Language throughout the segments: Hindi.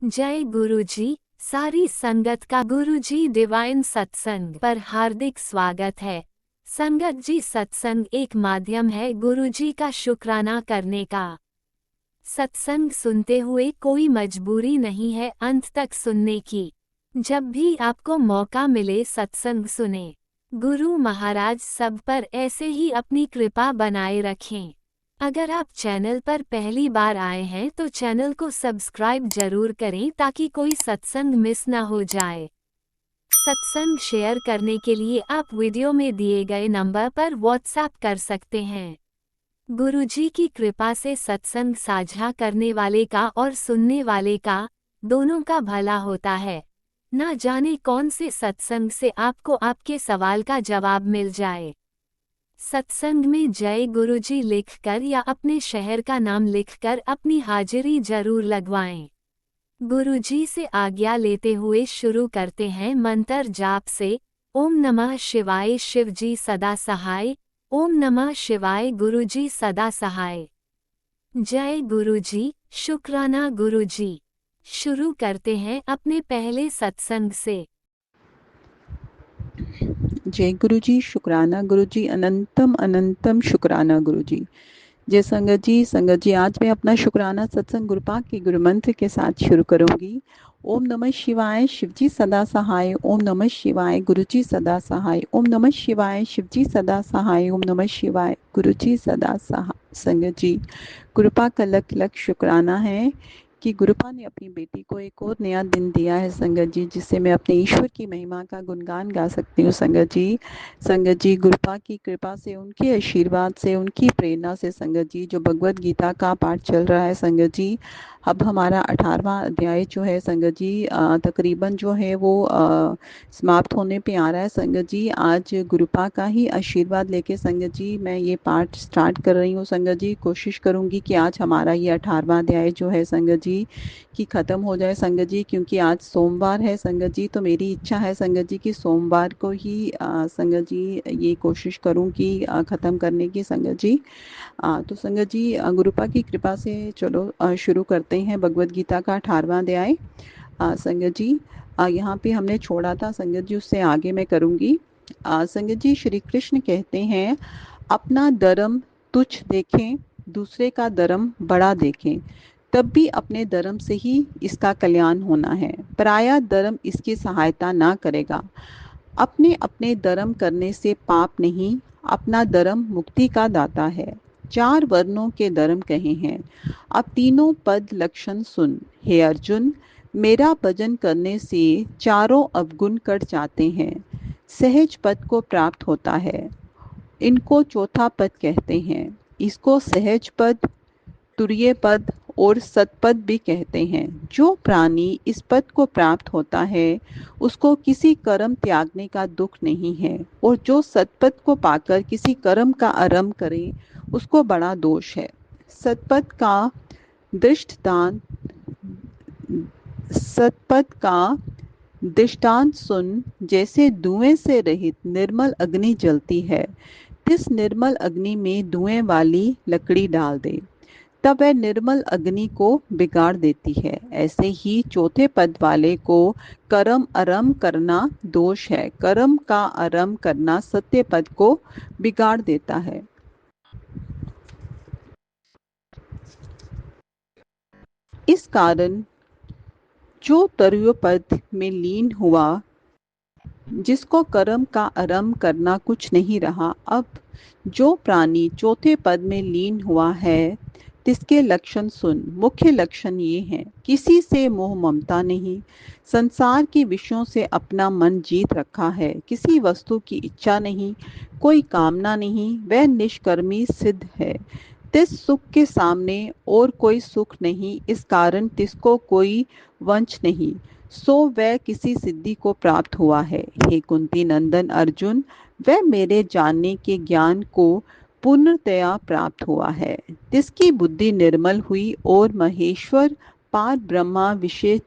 जय गुरुजी। सारी संगत का गुरुजी डिवाइन सत्संग पर हार्दिक स्वागत है। संगत जी, सत्संग एक माध्यम है गुरुजी का शुक्राना करने का। सत्संग सुनते हुए कोई मजबूरी नहीं है अंत तक सुनने की। जब भी आपको मौका मिले सत्संग सुने। गुरु महाराज सब पर ऐसे ही अपनी कृपा बनाए रखें। अगर आप चैनल पर पहली बार आए हैं तो चैनल को सब्सक्राइब जरूर करें ताकि कोई सत्संग मिस ना हो जाए। सत्संग शेयर करने के लिए आप वीडियो में दिए गए नंबर पर व्हाट्सएप कर सकते हैं। गुरुजी की कृपा से सत्संग साझा करने वाले का और सुनने वाले का, दोनों का भला होता है। ना जाने कौन से सत्संग से आपको आपके सवाल का जवाब मिल जाए। सत्संग में जय गुरुजी लिखकर या अपने शहर का नाम लिखकर अपनी हाजिरी जरूर लगवाएं। गुरुजी से आज्ञा लेते हुए शुरू करते हैं मंत्र जाप से। ओम नमः शिवाय शिवजी सदा सहाय। ओम नमः शिवाय गुरुजी सदा सहाय। जय गुरुजी, शुक्राना गुरुजी। शुरू करते हैं अपने पहले सत्संग से। जय गुरुजी, शुक्राना गुरुजी, अनंतम अनंतम शुक्राना गुरुजी। जय संगत जी आज मैं अपना शुक्राना सत्संग गुरुपाक के गुरु मंत्र के साथ शुरू करूंगी। ओम नमः शिवाय शिवजी सदा सहाय। ओम नमः शिवाय गुरुजी सदा सहाय। ओम नमः शिवाय शिवजी सदा सहाय। ओम नमः शिवाय गुरुजी सदा सहाय। संगत जी, गुरुपाक का लख लख शुक्राना है कि गुरुपा ने अपनी बेटी को एक और नया दिन दिया है संगत जी, जिससे मैं अपने ईश्वर की महिमा का गुणगान गा सकती हूँ संगत जी गुरुपा की कृपा से, उनके आशीर्वाद से, उनकी प्रेरणा से संगत जी, जो भगवत गीता का पाठ चल रहा है संगत जी, अब हमारा 18वां अध्याय जो है संगत जी तकरीबन जो है वो समाप्त होने पे आ रहा है संगत जी। आज गुरुपा का ही आशीर्वाद लेके संगत जी मैं ये पाठ स्टार्ट कर रही हूँ संगत जी। कोशिश करूँगी कि आज हमारा ये 18वां अध्याय जो है संगत जी कि ख़त्म हो जाए संगत जी, क्योंकि आज सोमवार है संगत जी। तो मेरी इच्छा है संगत जी कि सोमवार को ही संगत जी ये कोशिश करूँ कि ख़त्म करने की संगत जी। तो संगत जी गुरुपा की कृपा से चलो शुरू करते हैं भगवत गीता का 18वां अध्याय। संगत जी यहाँ पे हमने छोड़ा था संगत जी, उससे आगे मैं करूँगी। संगत जी श्री कृष्ण कहते हैं, अपना धर्म तुच्छ देखें, दूसरे का धर्म बड़ा देखें, तब भी अपने धर्म से ही इसका कल्याण होना है। पराया धर्म इसकी सहायता ना करेगा। अपने अपने धर्म करने से पाप नहीं, अपना धर्म मुक्ति का दाता है। 4 वर्णों के धर्म कहे हैं, अब तीनों पद लक्षण सुन। हे अर्जुन, मेरा भजन करने से चारों अवगुण कट जाते हैं, सहज पद को प्राप्त होता है। इनको चौथा पद कहते हैं। इसको सहज पद, तुरीय पद और सतपद भी कहते हैं। जो प्राणी इस पद को प्राप्त होता है उसको किसी कर्म त्यागने का दुख नहीं है, और जो सतपद को पाकर किसी कर्म का आरंभ करे उसको बड़ा दोष है। सतपद का दृष्टांत सतपद का दृष्टांत सुन। जैसे धुएं से रहित निर्मल अग्नि जलती है, तिस निर्मल अग्नि में धुएं वाली लकड़ी डाल दे, तब वह निर्मल अग्नि को बिगाड़ देती है। ऐसे ही चौथे पद वाले को कर्म आरंभ करना दोष है। कर्म का आरंभ करना सत्य पद को बिगाड़ देता है। इस कारण जो तरुय पद में लीन हुआ, जिसको कर्म का आरंभ करना कुछ नहीं रहा, अब जो प्राणी चौथे पद में लीन हुआ है तिसके लक्षण सुन। मुख्य लक्षण ये हैं, किसी से मोह ममता नहीं, संसार के विषयों से अपना मन जीत रखा है, किसी वस्तु की इच्छा नहीं, कोई कामना नहीं, वह निष्कर्मी सिद्ध है। तिस सुख के सामने और कोई सुख नहीं, इस कारण तिसको कोई वंश नहीं, सो वह किसी सिद्धि को प्राप्त हुआ है। हे कुंती नंदन अर्जुन, वह मेरे जानने के ज्ञान को पूर्णतया प्राप्त हुआ है। जिसकी बुद्धि निर्मल हुई और महेश्वर पार ब्रह्मा विषय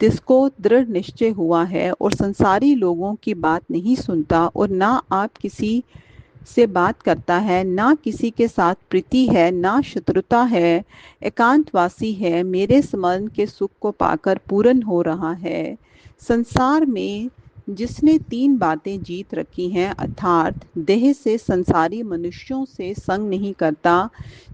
जिसको दृढ़ निश्चय हुआ है, और संसारी लोगों की बात नहीं सुनता, और ना आप किसी से बात करता है, ना किसी के साथ प्रीति है, ना शत्रुता है, एकांतवासी है, मेरे स्मरण के सुख को पाकर पूर्ण हो रहा है। संसार में जिसने तीन बातें जीत रखी हैं, अर्थात देह से संसारी मनुष्यों से संग नहीं करता,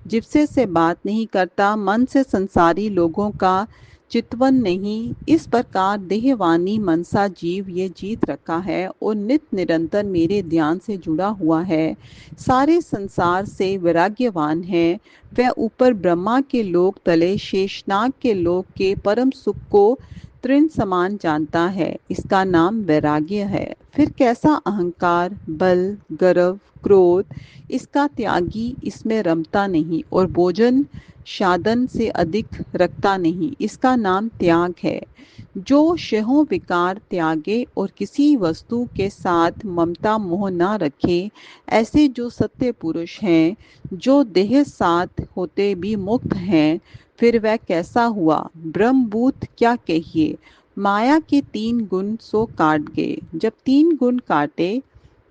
जिससे से बात नहीं करता, मन से संसारी लोगों का चितवन नहीं, इस प्रकार देह वाणी मनसा जीव ये जीत रखा है और नित निरंतर मेरे ध्यान से जुड़ा हुआ है, सारे संसार से वैराग्यवान है। वह ऊपर ब्रह्मा के लोक तले शेषनाग के लोक के परम सुख को तृण समान जानता है, इसका नाम वैराग्य है। फिर कैसा अहंकार, बल, गर्व, क्रोध, इसका त्यागी इसमें रमता नहीं और भोजन साधन से अधिक रखता नहीं, इसका नाम त्याग है। जो शहों विकार त्यागे और किसी वस्तु के साथ ममता मोह ना रखे, ऐसे जो सत्य पुरुष हैं, जो देह साथ होते भी मुक्त हैं, फिर वह कैसा हुआ, ब्रह्मभूत क्या कहिए। माया के तीन गुण सो काट गए, जब तीन गुण काटे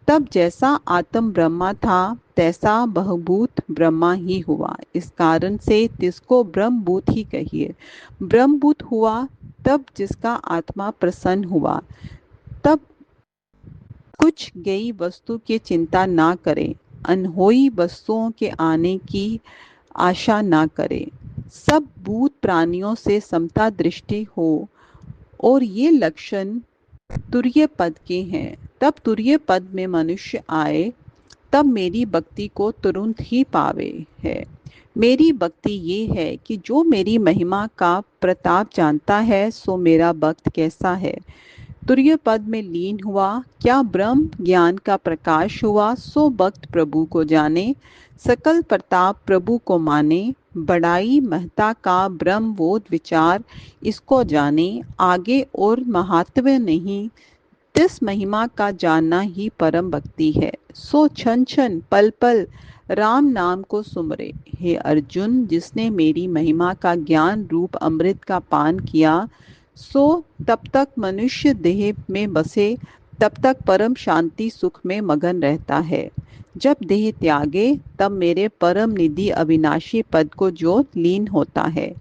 तब जैसा आत्म ब्रह्मा था तैसा बहुभूत ब्रह्मा ही हुआ, इस कारण से तिसको ब्रह्मभूत ही कहिए। ब्रह्मभूत हुआ तब जिसका आत्मा प्रसन्न हुआ, तब कुछ गई वस्तु की चिंता ना करे, अनहोई वस्तुओं के आने की आशा ना करे, सब भूत प्राणियों से समता दृष्टि हो, और ये लक्षण तुर्य पद के हैं। तब तुर्य पद में मनुष्य आए, तब मेरी भक्ति को तुरंत ही पावे है। मेरी भक्ति ये है कि जो मेरी महिमा का प्रताप जानता है, सो मेरा भक्त कैसा है। तुर्य पद में लीन हुआ, क्या ब्रह्म ज्ञान का प्रकाश हुआ, सो भक्त प्रभु को जाने, सकल प्रताप प्रभु को माने, बड़ाई महता का ब्रह्म बोध विचार इसको जाने, आगे और महात्म्य नहीं, तिस महिमा का जानना ही परम भक्ति है। सो छन छन पल पल राम नाम को सुमरे। हे अर्जुन, जिसने मेरी महिमा का ज्ञान रूप अमृत का पान किया, सो तब तक मनुष्य देह में बसे, तब तक परम शांति सुख में मगन रहता है। जब देह त्यागे, तब मेरे परम निधि अविनाशी पद को जो लीन होता है।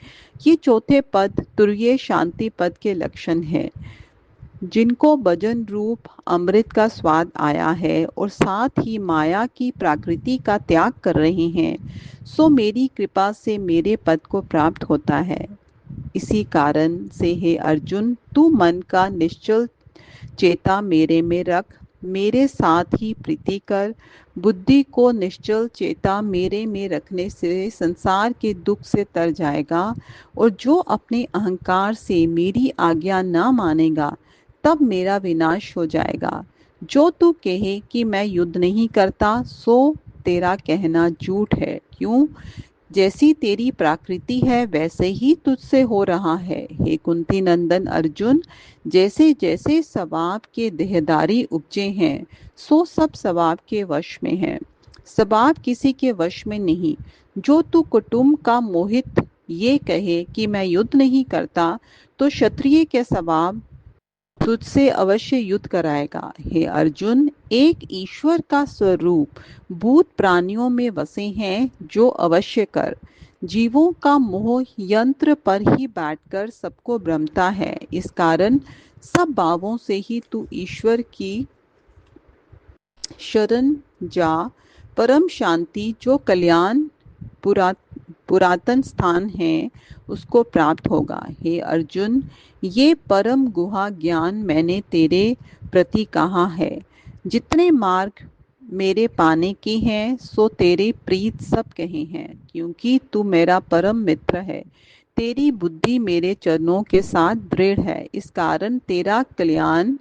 ये चौथे पद तुर्य शांति पद के लक्षण है। जिनको भजन रूप अमृत का स्वाद आया है और साथ ही माया की प्रकृति का त्याग कर रहे हैं, सो मेरी कृपा से मेरे पद को प्राप्त होता है। इसी कारण से हे अर्जुन, तू मन का निश्चल चेता मेरे में रख, मेरे साथ ही प्रीति कर। बुद्धि को निश्चल चेता मेरे में रखने से संसार के दुख से तर जाएगा, और जो अपने अहंकार से मेरी आज्ञा न मानेगा, तब मेरा विनाश हो जाएगा। जो तू कहे कि मैं युद्ध नहीं करता, सो तेरा कहना झूठ है। क्यों? जैसी तेरी प्रकृति है वैसे ही तुझसे हो रहा है। हे कुंती नंदन अर्जुन, जैसे जैसे स्वभाव के देहधारी उपजे हैं, सो सब स्वभाव के वश में है, स्वभाव किसी के वश में नहीं। जो तू कुटुंब का मोहित ये कहे कि मैं युद्ध नहीं करता, तो क्षत्रिय के स्वभाव तुझसे अवश्य युद्ध कराएगा। हे अर्जुन, एक ईश्वर का स्वरूप भूत प्राणियों में बसे हैं, जो अवश्य कर। जीवों का मोह यंत्र पर ही बैठकर सबको भ्रमता है, इस कारण सब भावों से ही तू ईश्वर की शरण जा। परम शांति जो कल्याण पुरा पुरातन स्थान है, उसको प्राप्त होगा। हे अर्जुन, ये परम गुहा ज्ञान मैंने तेरे प्रति कहा है। जितने मार्ग मेरे पाने के हैं, सो तेरे प्रीत सब कहे हैं, क्योंकि तू मेरा परम मित्र है। तेरी बुद्धि मेरे चरणों के साथ दृढ़ है, इस कारण तेरा कल्याण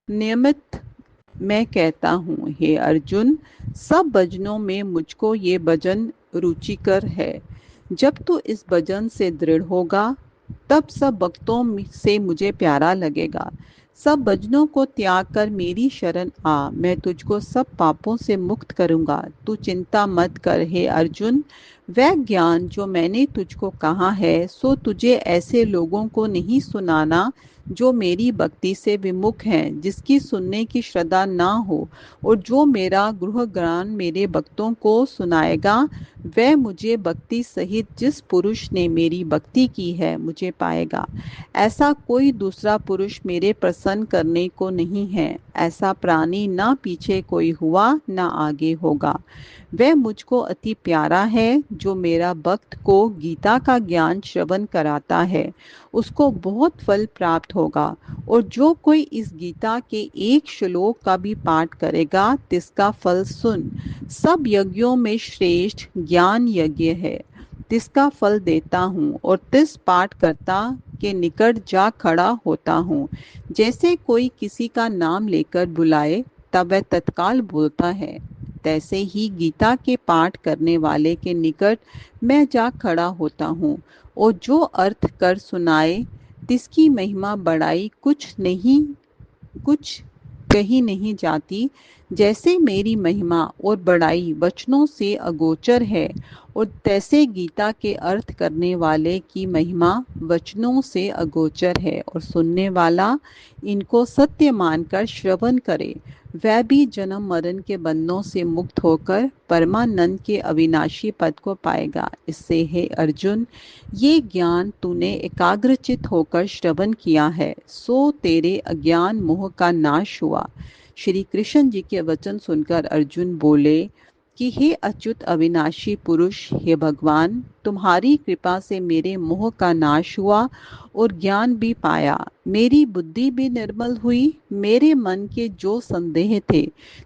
नियमित मैं कहता हूँ। हे अर्जुन, सब भजनों में मुझको ये भजन रुचिकर है। जब तू इस भजन से दृढ़ होगा, तब सब भक्तों से मुझे प्यारा लगेगा। सब भजनों को त्याग कर मेरी शरण आ, मैं तुझको सब पापों से मुक्त करूंगा। तू चिंता मत कर हे अर्जुन, वह ज्ञान जो मैंने तुझको कहा है सो तुझे ऐसे लोगों को नहीं सुनाना जो मेरी भक्ति से विमुख हैं, जिसकी सुनने की श्रद्धा ना हो, और जो मेरा गृह ज्ञान मेरे भक्तों को सुनाएगा वह मुझे भक्ति सहित जिस पुरुष ने मेरी भक्ति की है मुझे पाएगा। ऐसा कोई दूसरा पुरुष मेरे प्रसन्न करने को नहीं है। ऐसा प्राणी ना पीछे कोई हुआ ना आगे होगा। वह मुझको अति प्यारा है जो मेरा भक्त को गीता का ज्ञान श्रवण कराता है, उसको बहुत फल प्राप्त होगा। और जो कोई इस गीता के एक श्लोक का भी पाठ करेगा तिसका फल सुन। सब यज्ञों में श्रेष्ठ ज्ञान यज्ञ है, तिसका फल देता हूँ और तिस पाठ करता के निकट जा खड़ा होता हूँ। जैसे कोई किसी का नाम लेकर बुलाए तब वह तत्काल बोलता है, तैसे ही गीता के पाठ करने वाले के निकट मैं जा खड़ा होता हूँ, और जो अर्थ कर सुनाए तिसकी महिमा बढ़ाई कुछ कही नहीं जाती। जैसे मेरी महिमा और बड़ाई वचनों से अगोचर है, और तैसे गीता के अर्थ करने वाले की महिमा वचनों से अगोचर है, और सुनने वाला इनको सत्य मानकर श्रवण करे वह भी जन्म मरण के बंधनों से मुक्त होकर परमानंद के अविनाशी पद को पाएगा। इससे हे अर्जुन, ये ज्ञान तूने एकाग्रचित होकर श्रवण किया है, सो तेरे अज्ञान मोह का नाश हुआ। श्री कृष्ण जी के वचन सुनकर अर्जुन बोले कि हे अच्युत अविनाशी पुरुष, हे भगवान, तुम्हारी कृपा से मेरे मोह का नाश हुआ और ज्ञान भी पाया। मेरी बुद्धि भी निर्मल हुई। मेरे मन के जो संदेह थे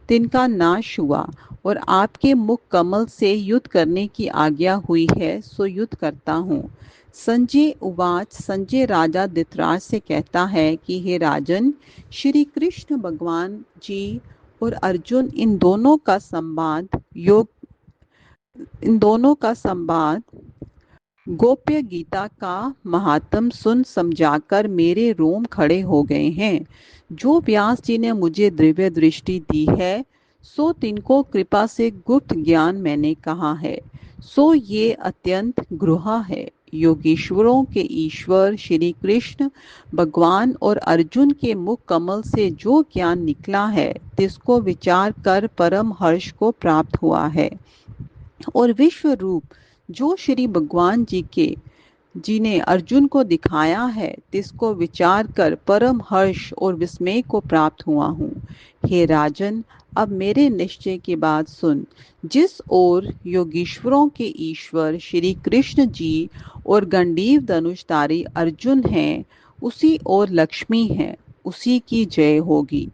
तिनका नाश हुआ, और आपके मुख कमल से युद्ध करने की आज्ञा हुई है, सो युद्ध करता हूँ। संजय उवाच। संजय राजा धृतराज से कहता है कि हे राजन, श्री कृष्ण भगवान जी और अर्जुन इन दोनों का संवाद गोप्य गीता का महात्म सुन समझाकर मेरे रोम खड़े हो गए हैं। जो व्यास जी ने मुझे दिव्य दृष्टि दी है सो तिनको कृपा से गुप्त ज्ञान मैंने कहा है, सो ये अत्यंत गृहा है। योगीश्वरों के ईश्वर श्री कृष्ण भगवान और अर्जुन के मुख कमल से जो ज्ञान निकला है तिसको विचार कर परम हर्ष को प्राप्त हुआ है। और विश्व रूप जो श्री भगवान जी ने अर्जुन को दिखाया है तिसको विचार कर परम हर्ष और विस्मय को प्राप्त हुआ हूँ। हे राजन, अब मेरे निश्चय की बात सुन। जिस ओर योगीश्वरों के ईश्वर श्री कृष्ण जी और गंडीव धनुषधारी अर्जुन हैं, उसी ओर लक्ष्मी है, उसी की जय होगी।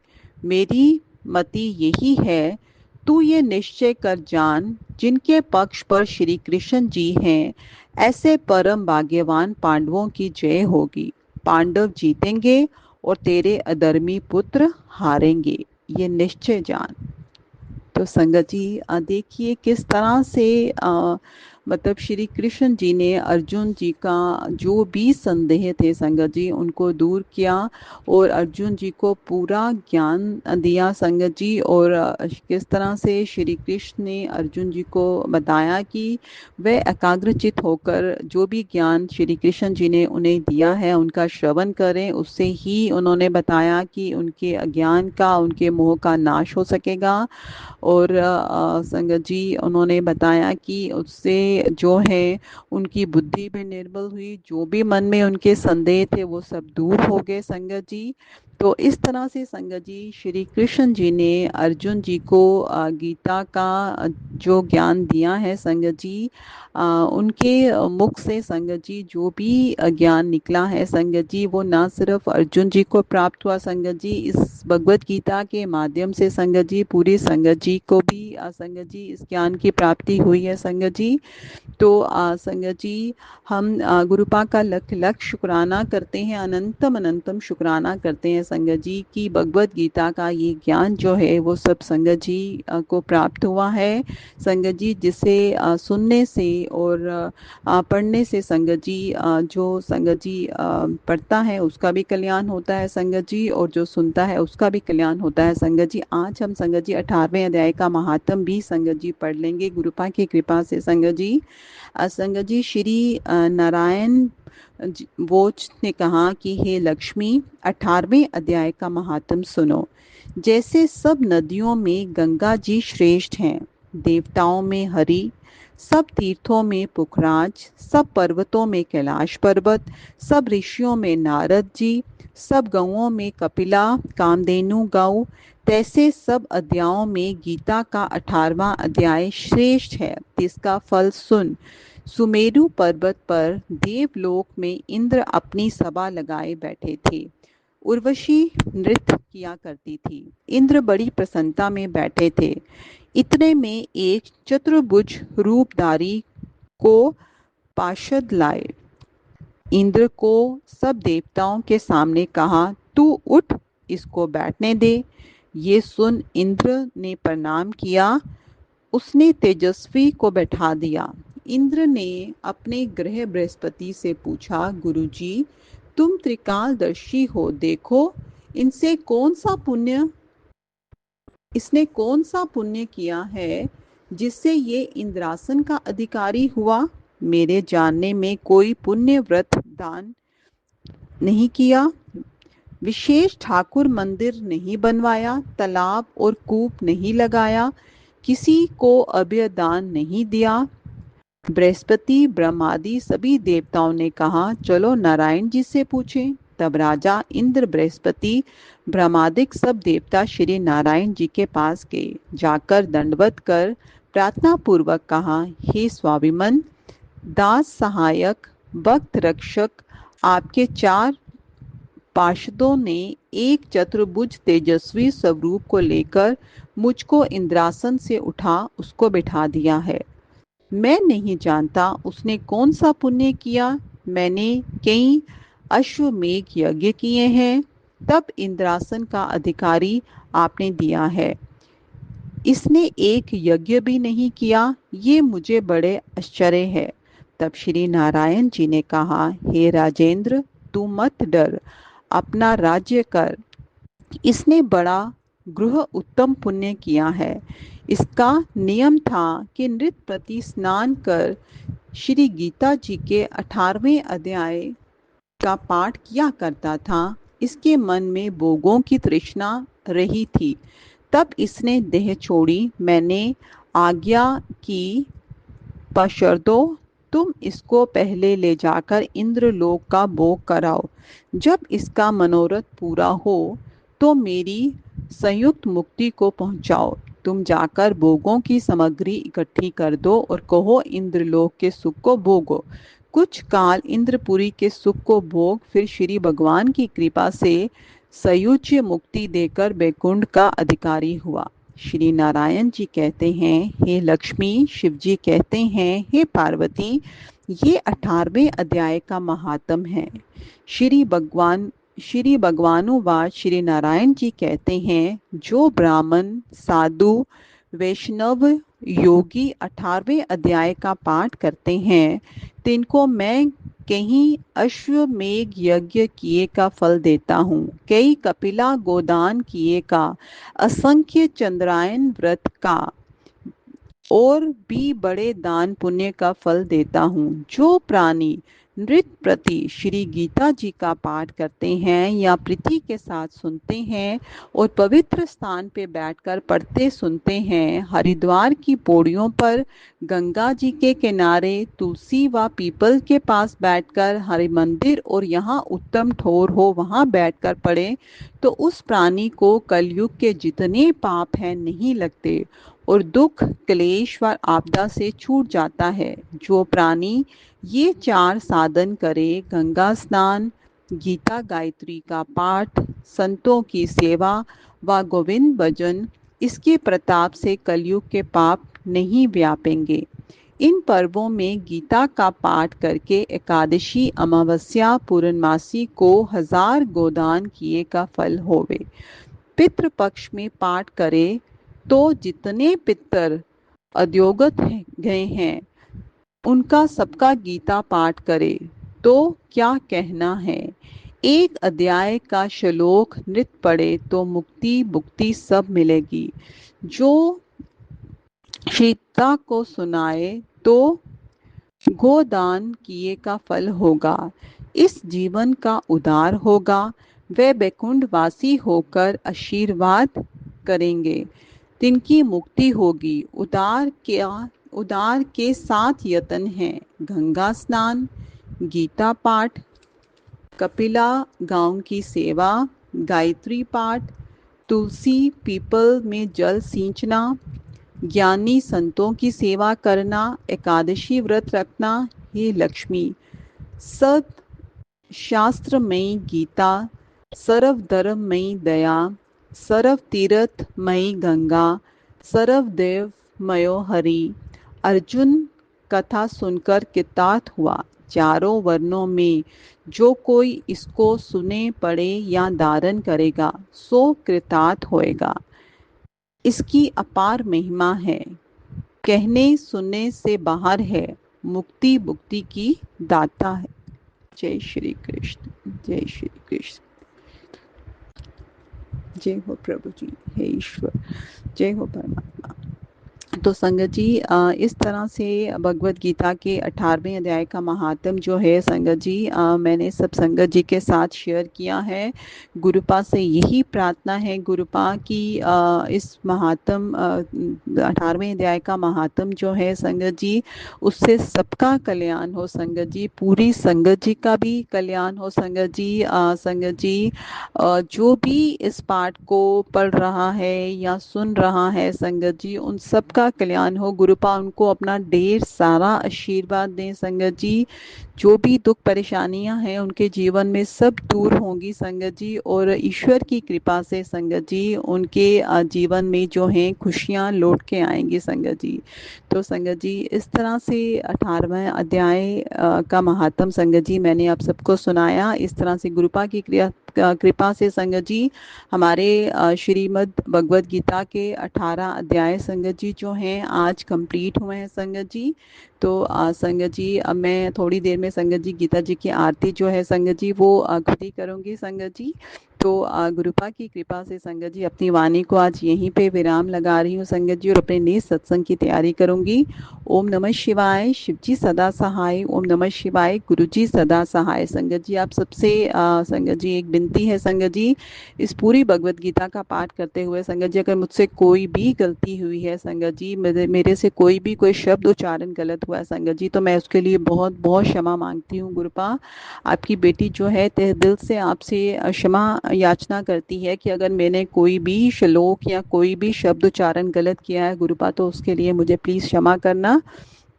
मेरी मति यही है, तू ये निश्चय कर जान, जिनके पक्ष पर श्री कृष्ण जी हैं ऐसे परम भाग्यवान पांडवों की जय होगी। पांडव जीतेंगे और तेरे अधर्मी पुत्र हारेंगे, ये निश्चय जान। तो संगत जी देखिए किस तरह से मतलब श्री कृष्ण जी ने अर्जुन जी का जो भी संदेह थे संगत जी उनको दूर किया और अर्जुन जी को पूरा ज्ञान दिया संगत जी। और किस तरह से श्री कृष्ण ने अर्जुन जी को बताया कि वे एकाग्रचित होकर जो भी ज्ञान श्री कृष्ण जी ने उन्हें दिया है उनका श्रवण करें। उससे ही उन्होंने बताया कि उनके अज्ञान का उनके मोह का नाश हो सकेगा। और संगत जी उन्होंने बताया कि उससे जो है उनकी बुद्धि भी निर्मल हुई, जो भी मन में उनके संदेह थे वो सब दूर हो गए संगत जी। तो इस तरह से संगत जी श्री कृष्ण जी ने अर्जुन जी को गीता का जो ज्ञान दिया है संगत जी, उनके मुख से संगत जी जो भी ज्ञान निकला है संगत जी वो न सिर्फ अर्जुन जी को प्राप्त हुआ संगत जी, इस भगवत गीता के माध्यम से संगत जी पूरी संगत जी को भी संगत जी इस ज्ञान की प्राप्ति हुई है संगत जी। तो संगत जी हम गुरुपा का लख लख शुक्राना करते हैं, अनंतम अनंतम शुक्राना करते हैं संगत जी कि भगवत गीता का ये ज्ञान जो है वो सब संगत जी को प्राप्त हुआ है संगत जी, जिसे सुनने से और पढ़ने से संगत जी जो संगत जी पढ़ता है उसका भी कल्याण होता है संगत जी, और जो सुनता है उसका भी कल्याण होता है संगत जी। आज हम संगत जी 18वें अध्याय का महात्म भी संगत जी पढ़ लेंगे गुरुपा की कृपा से संगत जी। संगत जी श्री नारायण वोच ने कहा कि हे लक्ष्मी, 18वें अध्याय का महात्म सुनो। जैसे सब नदियों में गंगा जी श्रेष्ठ हैं, देवताओं में हरि, सब तीर्थों में पुखराज, सब पर्वतों में कैलाश पर्वत, सब ऋषियों में नारद जी, सब गौओं में कपिला कामधेनु गौ, तैसे सब अध्यायों में गीता का 18वां अध्याय श्रेष्ठ है। इसका फल सुन। सुमेरु पर्वत पर देवलोक में इंद्र अपनी सभा लगाए बैठे थे। उर्वशी नृत्य किया करती थी। इंद्र बड़ी प्रसन्नता में बैठे थे। इतने में एक चतुर्भुज रूपधारी को पार्षद लाए। इंद्र को सब देवताओं के सामने कहा, तू उठ, इसको बैठने दे। ये सुन इंद्र ने प्रणाम किया। उसने तेजस्वी को बैठा दिया। इंद्र ने अपने ग्रह बृहस्पति से पूछा, गुरुजी, तुम त्रिकालदर्शी हो, देखो इनसे इसने कौन सा पुण्य किया है जिससे ये इंद्रासन का अधिकारी हुआ। मेरे जानने में कोई पुण्य व्रत दान नहीं किया, विशेष ठाकुर मंदिर नहीं बनवाया, तालाब और कूप नहीं लगाया, किसी को अभय दान नहीं दिया। बृहस्पति ब्रह्मादि सभी देवताओं ने कहा, चलो नारायण जी से पूछें। तब राजा इंद्र, बृहस्पति, ब्रह्मादिक सब देवता श्री नारायण जी के पास गए। जाकर दंडवत कर प्रार्थना पूर्वक कहा, हे स्वाभिमन, दास सहायक, भक्त रक्षक, आपके 4 पार्षदों ने एक चतुर्भुज तेजस्वी स्वरूप को लेकर मुझको इंद्रासन से उठा उसको बिठा दिया है। मैं नहीं जानता उसने कौन सा पुण्य किया। मैंने कई अश्वमेघ यज्ञ किए हैं, तब इंद्रासन का अधिकारी आपने दिया है। इसने एक यज्ञ भी नहीं किया, ये मुझे बड़े आश्चर्य है। तब श्री नारायण जी ने कहा, हे राजेंद्र, तू मत डर, अपना राज्य कर। इसने बड़ा गृह उत्तम पुण्य किया है। इसका नियम था कि नृत्य प्रति स्नान कर श्री गीता जी के 18वें अध्याय का पाठ किया करता था। इसके मन में भोगों की तृष्णा रही थी, तब इसने देह छोड़ी। मैंने आज्ञा की, पशर्दो, तुम इसको पहले ले जाकर इंद्रलोक का भोग कराओ। जब इसका मनोरथ पूरा हो तो मेरी संयुक्त मुक्ति को पहुंचाओ। तुम जाकर भोगों की सामग्री इकट्ठी कर दो और कहो, इंद्रलोक के सुख को भोगो। कुछ काल इंद्रपुरी के सुख को भोग, फिर श्री भगवान की कृपा से सयुज्य मुक्ति देकर बैकुंठ का अधिकारी हुआ। श्री नारायण जी कहते हैं, हे लक्ष्मी, शिव जी कहते हैं, हे पार्वती, ये 18वें अध्याय का महात्म है। श्री भगवानुवाच श्री नारायण जी कहते हैं, जो ब्राह्मण, साधु, वैष्णव, योगी 18वें अध्याय का पाठ करते हैं, तिनको मैं कहीं अश्वमेघ यज्ञ किए का फल देता हूँ, कई कपिला गोदान किए का, असंख्य चंद्रायन व्रत का और भी बड़े दान पुण्य का फल देता हूँ। जो प्राणी नृत्य प्रति श्री गीता जी का पाठ करते हैं या प्रीति के साथ सुनते हैं और पवित्र स्थान पे बैठकर पढ़ते सुनते हैं, हरिद्वार की पौड़ियों पर, गंगा जी के किनारे, तुलसी व पीपल के पास बैठकर, हरि मंदिर और यहाँ उत्तम ठोर हो वहाँ बैठकर पढ़े, तो उस प्राणी को कलयुग के जितने पाप हैं नहीं लगते और दुख, क्लेश व आपदा से छूट जाता है। जो प्राणी ये 4 साधन करे, गंगा स्नान, गीता गायत्री का पाठ, संतों की सेवा व गोविंद भजन, इसके प्रताप से कलयुग के पाप नहीं व्यापेंगे। इन पर्वों में गीता का पाठ करके एकादशी, अमावस्या, पूर्णमासी को 1000 गोदान किए का फल होवे। पितृ पक्ष में पाठ करे तो जितने पितर अध्योगत गए हैं उनका सबका गीता पाठ करे तो क्या कहना है। एक अध्याय का श्लोक नृत्य पढ़े तो मुक्ति भुक्ति सब मिलेगी। जो सीता को सुनाए तो गोदान किए का फल होगा। इस जीवन का उद्धार होगा। वे बैकुंठ वासी होकर आशीर्वाद करेंगे। तिनकी मुक्ति होगी। उद्धार के 7 यत्न हैं: गंगा स्नान, गीता पाठ, कपिला गांव की सेवा, गायत्री पाठ, तुलसी पीपल में जल सींचना, ज्ञानी संतों की सेवा करना, एकादशी व्रत रखना। हे लक्ष्मी, सद शास्त्रमयी गीता, सर्व धर्ममयी दया, सर्व तीर्थमयी गंगा, सर्व देवमयो हरि। अर्जुन कथा सुनकर कृतार्थ हुआ। चारों वर्णों में जो कोई इसको सुने, पढ़े या धारण करेगा सो कृतार्थ होएगा। इसकी अपार महिमा है, कहने सुनने से बाहर है, मुक्ति भुक्ति की दाता है। जय श्री कृष्ण, जय श्री कृष्ण। जय हो प्रभु जी, हे ईश्वर, जय हो परमात्मा। तो संगत जी, इस तरह से भगवत गीता के 18वें अध्याय का महात्म जो है संगत जी, मैंने सब संगत जी के साथ शेयर किया है। गुरुपा से यही प्रार्थना है गुरुपा की इस महात्म 18वें अध्याय का महात्म जो है संगत जी, उससे सबका कल्याण हो संगत जी, पूरी संगत जी का भी कल्याण हो संगत जी। संगत जी, जो भी इस पाठ को पढ़ रहा है या सुन रहा है संगत जी, उन सबका कल्याण हो। गुरुपा उनको अपना ढेर सारा आशीर्वाद दें संगत जी। जो भी दुख परेशानियां हैं उनके जीवन में सब दूर होंगी संगत जी, और ईश्वर की कृपा से संगत जी उनके जीवन में जो है खुशियां लौट के आएंगी संगत जी। तो संगत जी, इस तरह से 18वां अध्याय का महात्म संगत जी मैंने आप सबको सुनाया। इस तरह से गुरुपा की कृपा से संगत जी हमारे श्रीमद् भगवद गीता के 18 अध्याय संगत जी जो हैं आज कंप्लीट हुए हैं संगत जी। तो संगत जी, अब मैं थोड़ी देर में संगत जी गीता जी की आरती जो है संगत जी वो खुद ही करूँगी संगत जी। तो गुरुपा की कृपा से संगत जी अपनी वाणी को आज यहीं पे विराम लगा रही हूँ संगत जी, और अपने नेक्स्ट सत्संग की तैयारी करूँगी। ओम नमः शिवाय, शिव जी सदा सहाय। ओम नमः शिवाय, गुरु जी सदा सहाय। संगत जी, आप सबसे संगत जी एक विनती है संगत जी, इस पूरी भगवत गीता का पाठ करते हुए संगत जी अगर मुझसे कोई भी गलती हुई है संगत जी, मेरे से कोई शब्द उच्चारण गलत हुआ है संगत जी, तो मैं उसके लिए बहुत बहुत क्षमा मांगती हूँ गुरुपा। आपकी बेटी जो है तहे दिल से आपसे क्षमा याचना करती है कि अगर मैंने कोई भी श्लोक या कोई भी शब्द उच्चारण गलत किया है गुरुपा, तो उसके लिए मुझे प्लीज़ क्षमा करना।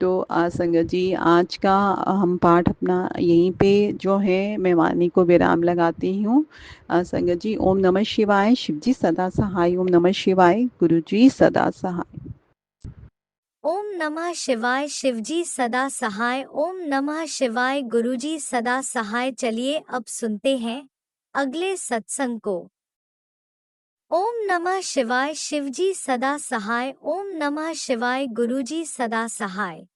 तो संगत जी, आज का हम पाठ अपना यहीं पे जो है मैं वाणी को विराम लगाती हूँ। संगत जी, ओम नमः शिवाय, शिव जी सदा सहाय। ओम नमः शिवाय, गुरु जी सदा सहाय। ओम नमः शिवाय, शिवजी सदा सहाय। ओम नमः शिवाय, गुरुजी सदा सहाय। चलिए अब सुनते हैं अगले सत्संग को। ओम नमः शिवाय, शिवजी सदा सहाय। ओम नमः शिवाय, गुरुजी सदा सहाय।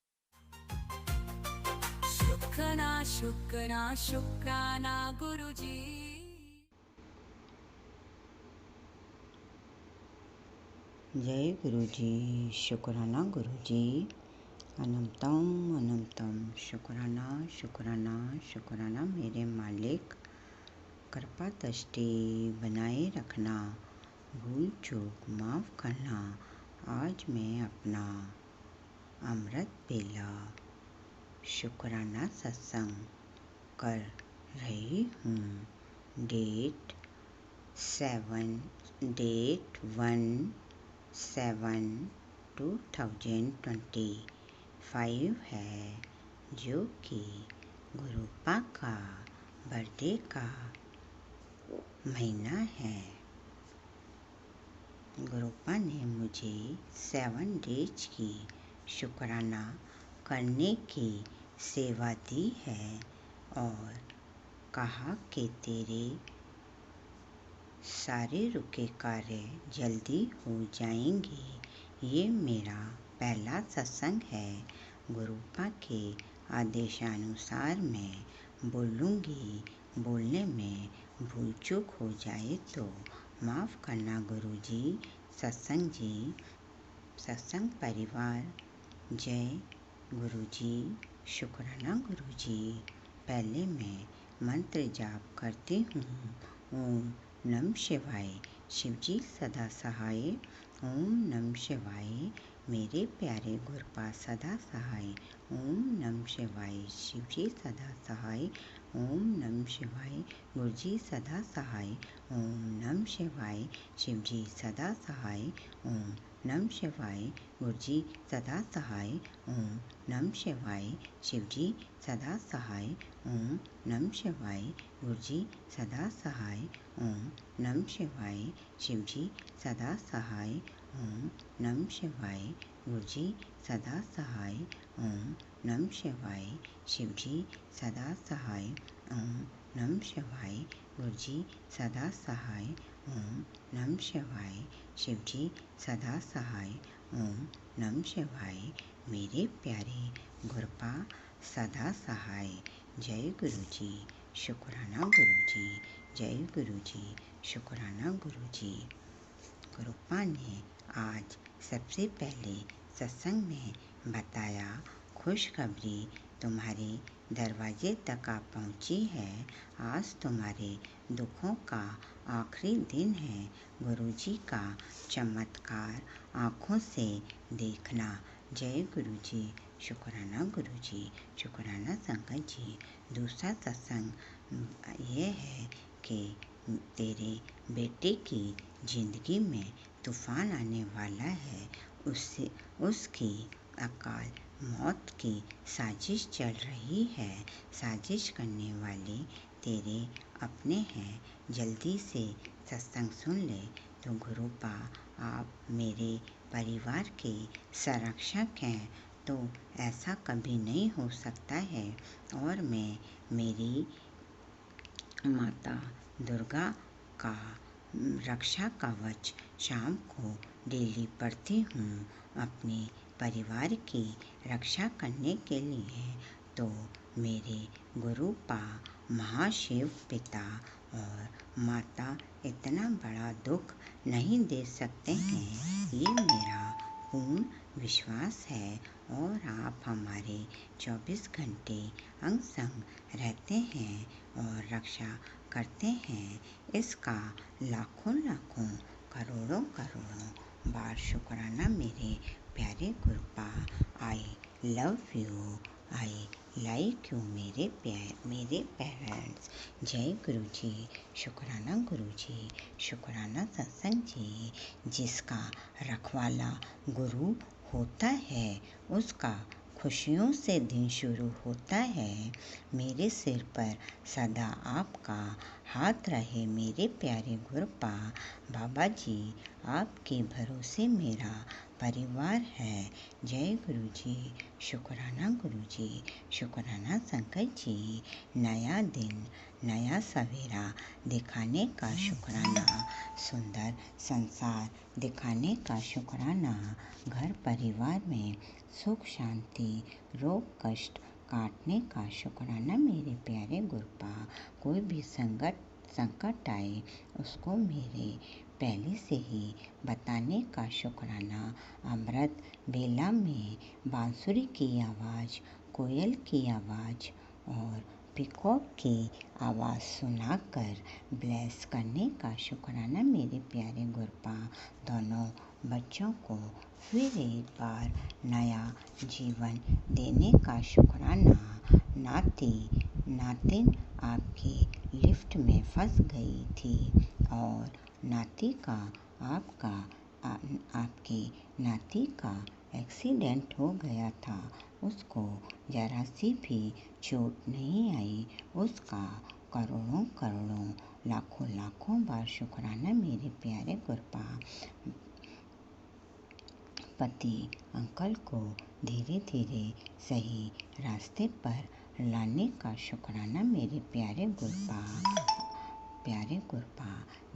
शुक्राना शुक्राना शुक्राना गुरुजी। जय गुरुजी, शुक्राना गुरुजी। अनंतम अनंतम शुक्राना शुक्राना शुक्राना मेरे मालिक। कृपा दृष्टि बनाए रखना, भूल चूक माफ़ करना। आज मैं अपना अमृत बेला शुक्राना सत्संग कर रही हूँ। डेट 1/7/2025 है, जो कि गुरुपा का बर्थडे का महीना है। गुरुपा ने मुझे 7 डेज की शुक्राना करने की सेवा दी है और कहा कि तेरे सारे रुके कार्य जल्दी हो जाएंगे। ये मेरा पहला सत्संग है। गुरुपा के आदेशानुसार मैं बोलूँगी। बोलने में भूल चूक हो जाए तो माफ़ करना गुरुजी। सत्संग परिवार जय गुरुजी। शुक्राना गुरुजी। पहले मैं मंत्र जाप करती हूँ। ओम नमः शिवाय। शिवजी सदा सहाय। ओम नमः शिवाय। मेरे प्यारे गुरुपा सदा सहाय। ओम नमः शिवाय। शिवजी सदा सहाय। ओम नमः शिवाय। गुरुजी सदा सहाय। ओम नमः शिवाय। शिवजी सदा सहाय। ओम नमः शिवाय। गुरुजी सदा सहाय। ओम नमः शिवाय। शिवजी सदा सहाय। ओम नमः शिवाय। गुरुजी सदा सहाय। ओम नमः शिवाय। शिवजी सदा सहाय। ओम नमः शिवाय। गुरुजी सदा सहाय। ओम नमः शिवाय। शिवजी सदा सहाय। ओम नमः शिवाय। गुरुजी सदा सहाय। ओम नमः शिवाय। शिवजी सदा सहाय। ओम नमः शिवाय। मेरे प्यारे गुरुपा सदा सहाय। जय गुरुजी। शुक्राना गुरुजी। जय गुरुजी। शुक्राना गुरुजी। गुरुपा ने आज सबसे पहले सत्संग में बताया, खुशखबरी तुम्हारे दरवाजे तक आ पहुंची है। आज तुम्हारे दुखों का आखिरी दिन है। गुरुजी का चमत्कार आँखों से देखना। जय गुरुजी। शुक्राना गुरुजी। शुक्राना संगत जी। दूसरा सत्संग ये है कि तेरे बेटे की जिंदगी में तूफान आने वाला है। उसकी अकाल मौत की साजिश चल रही है। साजिश करने वाले तेरे अपने हैं। जल्दी से सत्संग सुन ले। तो गुरुपा आप मेरे परिवार के संरक्षक हैं, तो ऐसा कभी नहीं हो सकता है। और मैं मेरी माता दुर्गा का रक्षा कवच शाम को डेली पढ़ती हूँ अपने परिवार की रक्षा करने के लिए। तो मेरे गुरुपा महाशिव पिता और माता इतना बड़ा दुख नहीं दे सकते हैं, ये मेरा पूर्ण विश्वास है। और आप हमारे 24 घंटे अंग संग रहते हैं और रक्षा करते हैं। इसका लाखों लाखों करोड़ों करोड़ों बार शुक्राना मेरे प्यारे गुरुपा। I love you. I like you मेरे पेरेंट्स। जय गुरुजी। शुक्राना गुरुजी। शुक्राना सत्संग जी। जिसका रखवाला गुरु होता है उसका खुशियों से दिन शुरू होता है। मेरे सिर पर सदा आपका हाथ रहे मेरे प्यारे गुरुपा। बाबा जी आपके भरोसे मेरा परिवार है। जय गुरुजी। शुक्राना गुरुजी। शुक्राना संकट जी। नया दिन नया सवेरा दिखाने का शुक्राना। सुंदर संसार दिखाने का शुक्राना। घर परिवार में सुख शांति रोग कष्ट काटने का शुक्राना मेरे प्यारे गुरुपा। कोई भी संकट आए उसको मेरे पहले से ही बताने का शुक्राना। अमृत बेला में बांसुरी की आवाज़, कोयल की आवाज़ और पिकॉक की आवाज़ सुनाकर ब्लेस करने का शुक्राना मेरे प्यारे गुरुपा। दोनों बच्चों को फिर एक बार नया जीवन देने का शुक्राना। नातिन आपकी लिफ्ट में फंस गई थी और आपकी नाती का एक्सीडेंट हो गया था। उसको जरा सी भी चोट नहीं आई। उसका करोड़ों करोड़ों लाखों लाखों बार शुक्राना मेरे प्यारे गुरुपा। पति अंकल को धीरे धीरे सही रास्ते पर लाने का शुक्राना मेरे प्यारे गुरुपा।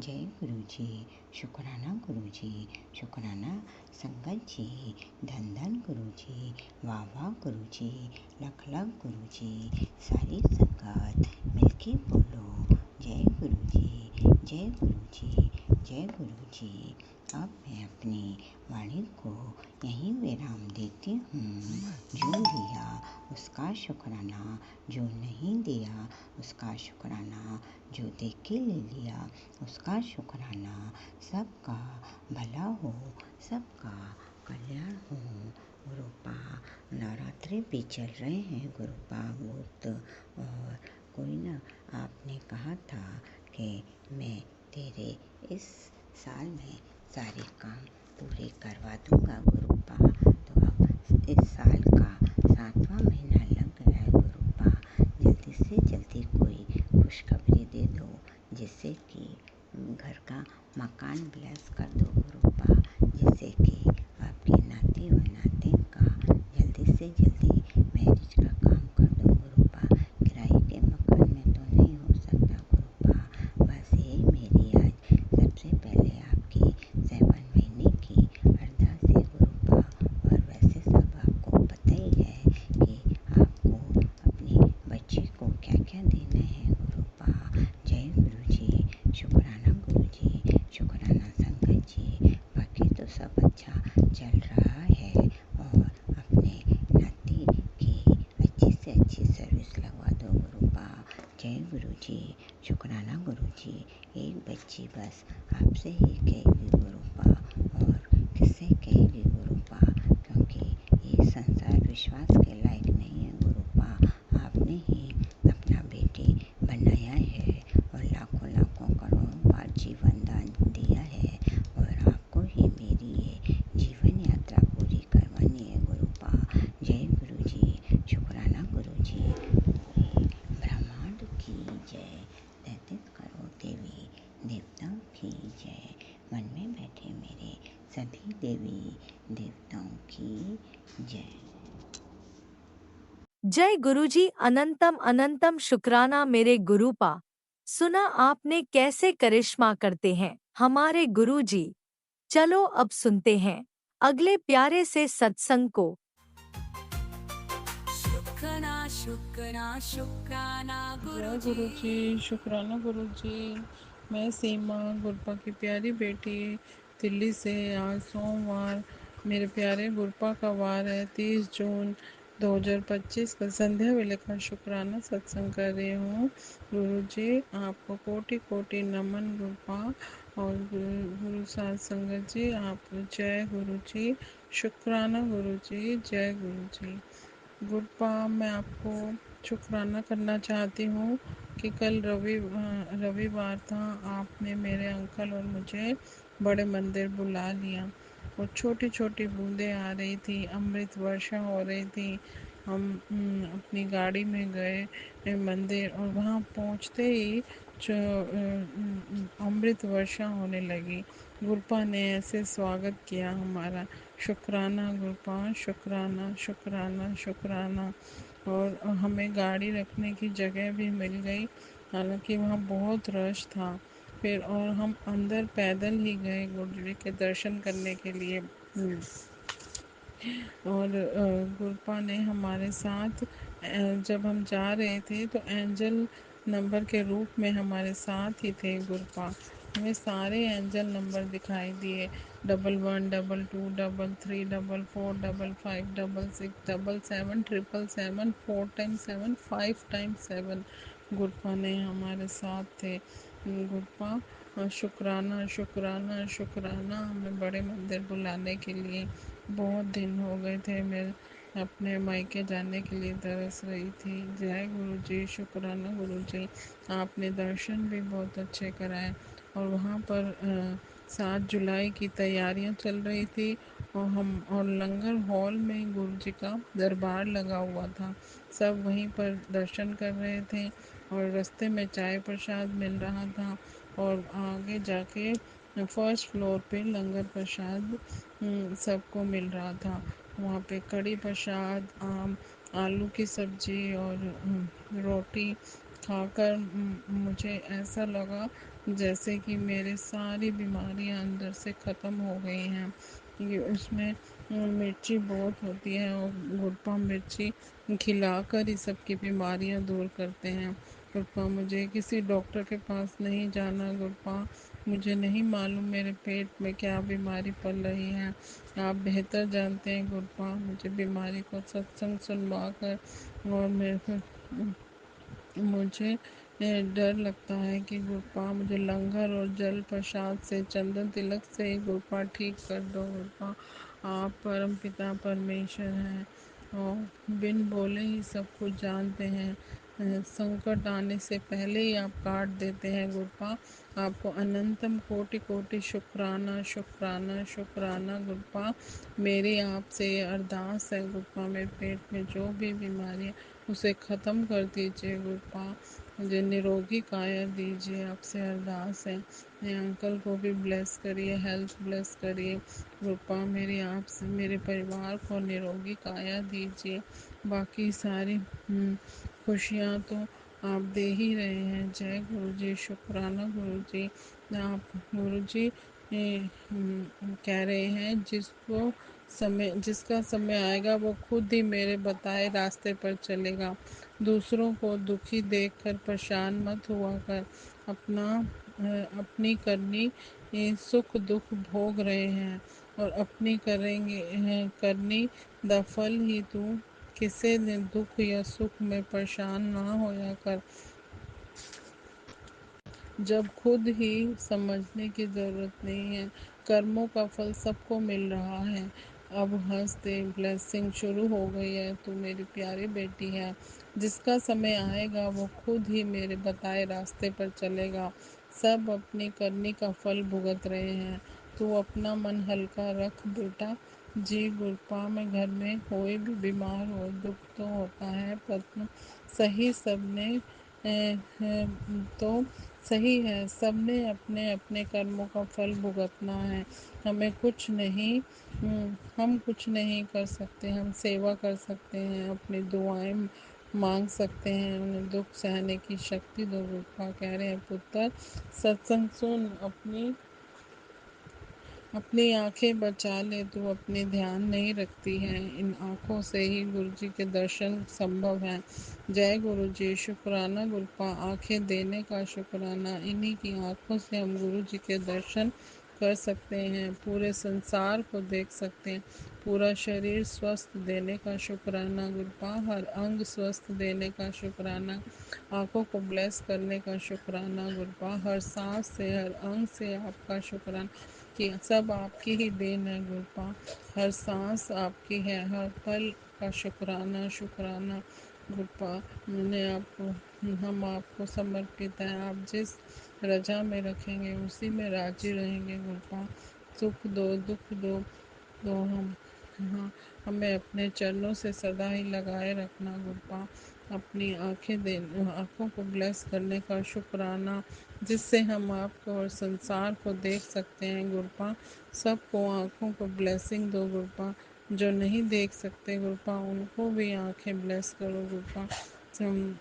जय गुरु जी, शुक्राना गुरु जी, शुक्राना संगत जी, धन धन गुरु जी, वाह वाह गुरु जी, लख लख गुरु जी। सारी संगत मिलके बोलो जय गुरु जी, जय गुरु जी, जय गुरु जी। अब मैं अपनी वाणी को यहीं विराम देती हूँ। जो लिया उसका शुक्राना, जो नहीं दिया उसका शुक्राना, जो देख के ले लिया उसका शुक्राना। सबका भला हो, सबका कल्याण हो। गुरुपा, नवरात्रि भी चल रहे हैं गुरुपा बहुत। और कोई ना, आपने कहा था कि मैं तेरे इस साल में सारे काम पूरे करवा दूंगा गुरुपा। तो अब इस साल का 7वां महीना लग गया है गुरुपा। जल्दी से जल्दी कोई खुशखबरी दे दो, जिससे कि घर का मकान ब्लेस कर दो गुरुपा, जिससे कि आपके नाती और नातिन का जल्दी से जल्दी मैरिज का काम कर दो गुरुपा। किराए के मकान में तो नहीं हो सकता गुरुपा। बस यही मेरी आज सबसे पहले आपकी 7 महीने की अरदास है गुरुपा। और वैसे सब आपको पता ही है कि आपको अपनी बच्ची को क्या क्या देना है गुरुपा। जय गुरु जी, शुक्राना गुरु जी, शुक्राना संगत जी। बाकी तो सब अच्छा चल रहा है। और अपने नाती की अच्छी से अच्छी सर्विस लगवा दो गुरुपा। जय गुरु जी, शुक्राना गुरु जी। एक बच्ची बस आपसे ही कहेगी गुरुपा, और किससे कहेगी गुरुपा, क्योंकि ये संसार विश्वास के लायक नहीं है गुरुपा। आपने ही अपना बेटी बनाया है और लाखों लाखों करोड़ों बार जीवन दान दिया है, और आपको ही मेरी ये जीवन यात्रा पूरी करवानी है गुरुपा। जय गुरु जी, शुक्राना गुरु जी। ब्रह्मांड की जय, 33 करोड़ देवी देवताओं की जय। मन में बैठे मेरे सभी देवी देवताओं की जय। जय गुरुजी, अनंतम अनंतम शुक्राना मेरे गुरुपा। सुना आपने कैसे करिश्मा करते हैं हमारे गुरुजी। चलो अब सुनते हैं अगले प्यारे से सत्संग को। शुक्राना शुक्राना शुक्राना जय गुरु गुरु जी, शुक्राना गुरु जी। मैं सीमा गुरपा की प्यारी बेटी दिल्ली से। आज सोमवार मेरे प्यारे गुरपा का वार है, 30 जून 2025 का संध्या वेले का शुक्राना सत्संग कर रही हूँ। गुरु जी आपको कोटि कोटि नमन गुरपा। और गुरु साथ संगत जी आप जय गुरु जी, शुक्राना गुरु जी, जय गुरु जी। गुरपा, मैं आपको शुक्राना करना चाहती हूँ कि कल रविवार था, आपने मेरे अंकल और मुझे बड़े मंदिर बुला लिया। और छोटी छोटी बूंदें आ रही थी, अमृत वर्षा हो रही थी। हम अपनी गाड़ी में गए मंदिर, और वहाँ पहुँचते ही जो अमृत वर्षा होने लगी। गुरपा ने ऐसे स्वागत किया हमारा। शुक्राना गुरपा, शुक्राना शुक्राना शुक्राना। और हमें गाड़ी रखने की जगह भी मिल गई, हालांकि वहाँ बहुत रश था। फिर और हम अंदर पैदल ही गए गुरु जी के दर्शन करने के लिए। और गुरपा ने हमारे साथ जब हम जा रहे थे तो एंजल नंबर के रूप में हमारे साथ ही थे गुरपा। हमें सारे एंजल नंबर दिखाई दिए, 11 22 33 44 55 66 77 777 4 टाइम्स 7 5 टाइम्स 7 गुरपा ने हमारे साथ थे। गुरपा शुक्राना शुक्राना शुक्राना हमें बड़े मंदिर बुलाने के लिए। बहुत दिन हो गए थे, मैं अपने मायके जाने के लिए तरस रही थी। जय गुरु जी, शुक्राना गुरु जी। आपने दर्शन भी बहुत अच्छे कराए। और वहाँ पर 7 जुलाई की तैयारियां चल रही थी, और लंगर हॉल में गुरु जी का दरबार लगा हुआ था। सब वहीं पर दर्शन कर रहे थे, और रास्ते में चाय प्रसाद मिल रहा था। और आगे जाके फर्स्ट फ्लोर पे लंगर प्रसाद सबको मिल रहा था। वहाँ पे कड़ी प्रसाद, आम, आलू की सब्जी और रोटी खाकर मुझे ऐसा लगा जैसे कि मेरे सारी बीमारियां अंदर से ख़त्म हो गई हैं। ये उसमें मिर्ची बहुत होती है और गुड़पा मिर्ची खिलाकर ही सबकी बीमारियां दूर करते हैं। गुड़पा मुझे किसी डॉक्टर के पास नहीं जाना। गुड़पा मुझे नहीं मालूम मेरे पेट में क्या बीमारी पल रही है। आप बेहतर जानते हैं गुड़पा। मुझे बीमारी को सत्संग सुनवा कर और मेरे मुझे डर लगता है कि गुरपा मुझे लंगर और जल प्रसाद से, चंदन तिलक से ही गुरपा ठीक कर दो। गुरपा आप परम पिता परमेश्वर हैं और बिन बोले ही सब कुछ जानते हैं। संकट आने से पहले ही आप काट देते हैं गुरपा। आपको अनंतम कोटि कोटि शुक्राना शुक्राना शुक्राना गुरपा। मेरी आपसे ये अरदास है गुरपा, मेरे पेट में जो भी बीमारी है उसे ख़त्म कर दीजिए गुरपा। मुझे निरोगी काया दीजिए, आपसे अरदास है। मेरे अंकल को भी ब्लेस करिए, हेल्थ ब्लेस करिए गुरपा। मेरी आपसे मेरे परिवार को निरोगी काया दीजिए। बाकी सारी खुशियाँ तो आप दे ही रहे हैं। जय गुरु जी, शुक्राना गुरु जी। आप गुरु जी कह रहे हैं जिसका समय आएगा वो खुद ही मेरे बताए रास्ते पर चलेगा। दूसरों को दुखी देखकर परेशान मत हुआ कर। अपनी करनी सुख दुख भोग रहे हैं और अपनी करनी द फल ही तू किसे ने दुख या सुख में परेशान ना होया कर। जब खुद ही समझने की ज़रूरत नहीं है। कर्मों का फल सबको मिल रहा है। अब हंस दे, ब्लेसिंग शुरू हो गई है। तू मेरी प्यारी बेटी है। जिसका समय आएगा वो खुद ही मेरे बताए रास्ते पर चलेगा। सब अपनी करनी का फल भुगत रहे हैं। तू अपना मन हल्का रख बेटा। जी गुरपा में घर में कोई भी बीमार हो, दुख तो होता है पर सही सबने तो सही है, सबने अपने अपने कर्मों का फल भुगतना है। हमें कुछ नहीं हम कुछ नहीं कर सकते। हम सेवा कर सकते हैं, अपनी दुआएं मांग सकते हैं। उन्हें दुख सहने की शक्ति दो गुरपा। कह रहे हैं पुत्र सत्संग सुन, अपनी आंखें बचा ले। तू अपने ध्यान नहीं रखती है। इन आँखों से ही गुरु जी के दर्शन संभव हैं। जय गुरु जी, शुक्राना गुरपा। आंखें देने का शुक्राना। इन्हीं की आँखों से हम गुरु जी के दर्शन कर सकते हैं, पूरे संसार को देख सकते हैं। पूरा शरीर स्वस्थ देने का शुक्राना गुरपा। हर अंग स्वस्थ देने का शुक्राना। आँखों को ब्लेस करने का शुक्राना गुरपा। हर सांस से, हर अंग से आपका शुक्राना कि सब आपकी ही देन है गुरपा। हर सांस आपकी है, हर पल का शुक्राना शुक्राना गुरपा। हम आपको समर्पित हैं। आप जिस रजा में रखेंगे उसी में राजी रहेंगे गुरपा। सुख दो, दुख दो, तो हमें अपने चरणों से सदा ही लगाए रखना गुरपा। अपनी आँखों को ब्लेस करने का शुक्राना, जिससे हम आपको और संसार को देख सकते हैं गुरपा। सबको आँखों को ब्लेसिंग दो गुरपा। जो नहीं देख सकते गुरपा उनको भी आँखें ब्लेस करो गुरपा।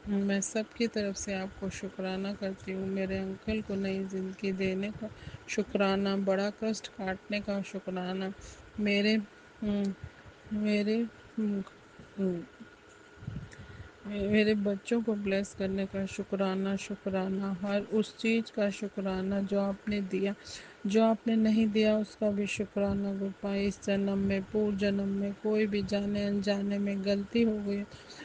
मैं सबकी तरफ से आपको शुक्राना करती हूँ। मेरे अंकल को नई ज़िंदगी देने का शुक्राना, बड़ा कष्ट काटने का शुक्राना। मेरे मेरे मेरे बच्चों को ब्लेस करने का शुक्राना शुक्राना। हर उस चीज़ का शुक्राना जो आपने दिया, जो आपने नहीं दिया उसका भी शुक्राना गुरपा। इस जन्म में, पूर्व जन्म में कोई भी जाने अनजाने में गलती हो गई,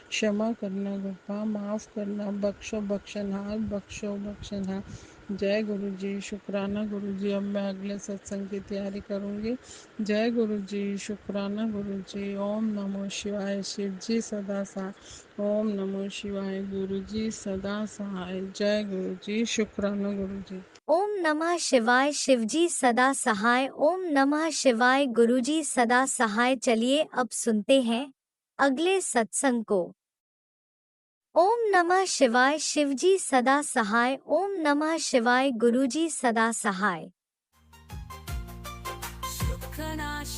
क्षमा करना गुरपा। माफ़ करना, बख्शो बख्शनहार, बख्शो बख्शनहार। जय गुरु जी, शुक्राना गुरु जी। अब मैं अगले सत्संग की तैयारी करूँगी। जय गुरु जी, शुक्राना गुरु जी। ओम नमो शिवाय। शिव जी सदा साथ। ओम नमो शिवाय। गुरु जी सदा सहाय। जय गुरु जी, शुक्राना गुरु जी। ओम नमः शिवाय। शिवजी सदा सहाय। ओम नमः शिवाय। गुरुजी सदा सहाय। चलिए अब सुनते हैं अगले सत्संग को। ओम नमः शिवाय। शिवजी सदा सहाय। ओम नमः शिवाय। गुरुजी सदा सहाय।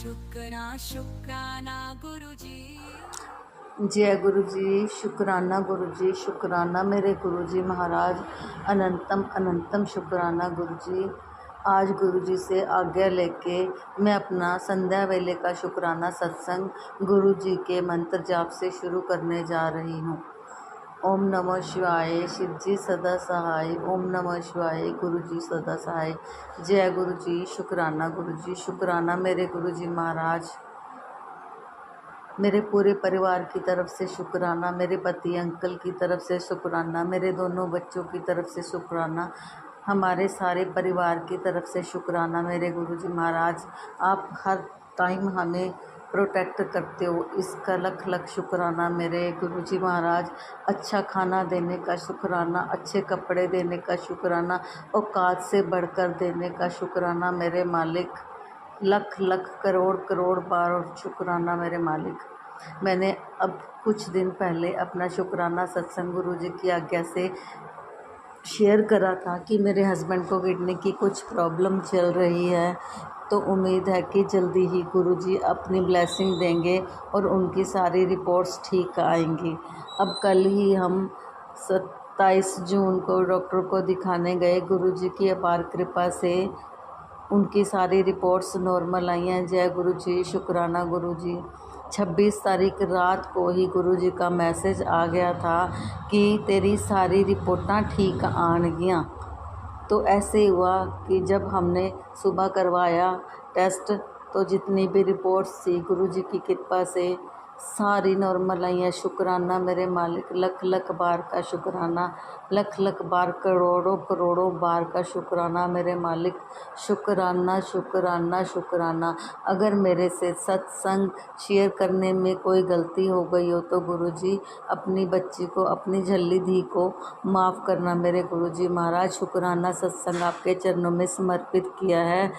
शुक्राना गुरुजी। जय गुरु जी, शुक्राना मेरे गुरु जी महाराज, अनंतम अनंतम शुक्राना गुरु जी। आज गुरु जी से आज्ञा लेके मैं अपना संध्या वेले का शुक्राना सत्संग गुरु जी के मंत्र जाप से शुरू करने जा रही हूँ। ओम नमः शिवाय, शिव जी सदा सहाय। ओम नमः शिवाय, गुरु जी सदा सहाय। जय गुरु जी, शुक्राना मेरे गुरु जी महाराज, मेरे पूरे परिवार की तरफ से शुक्राना, मेरे पति अंकल की तरफ से शुक्राना, मेरे दोनों बच्चों की तरफ से शुक्राना, हमारे सारे परिवार की तरफ से शुक्राना मेरे गुरुजी महाराज। आप हर टाइम हमें प्रोटेक्ट करते हो, इसका लख लख शुक्राना मेरे गुरुजी महाराज। अच्छा खाना देने का शुक्राना, अच्छे कपड़े देने का शुक्राना, औकात से बढ़कर देने का शुक्राना मेरे मालिक। लख लख करोड़ करोड़ बार शुक्राना मेरे मालिक। मैंने अब कुछ दिन पहले अपना शुक्राना सत्संग गुरु जी की आज्ञा से शेयर करा था कि मेरे हस्बैंड को किडनी की कुछ प्रॉब्लम चल रही है, तो उम्मीद है कि जल्दी ही गुरु जी अपनी ब्लेसिंग देंगे और उनकी सारी रिपोर्ट्स ठीक आएंगी। अब कल ही हम 27 जून को डॉक्टर को दिखाने गए। गुरु जी की अपार कृपा से उनकी सारी रिपोर्ट्स नॉर्मल आई हैं। जय गुरु जी, शुक्राना गुरु जी। 26 तारीख रात को ही गुरु जी का मैसेज आ गया था कि तेरी सारी रिपोर्टां ठीक आनगियाँ। तो ऐसे हुआ कि जब हमने सुबह करवाया टेस्ट, तो जितनी भी रिपोर्ट्स थी गुरु जी की कृपा से सारी नॉर्मल आई हैं। शुक्राना मेरे मालिक, लख लख बार का शुक्राना, लख लख बार करोड़ों करोड़ों बार का शुक्राना मेरे मालिक। शुक्राना शुक्राना शुक्राना। अगर मेरे से सत्संग शेयर करने में कोई गलती हो गई हो तो गुरुजी अपनी बच्ची को, अपनी झल्ली धी को माफ़ करना मेरे गुरुजी महाराज। शुक्राना सत्संग आपके चरणों में समर्पित किया है,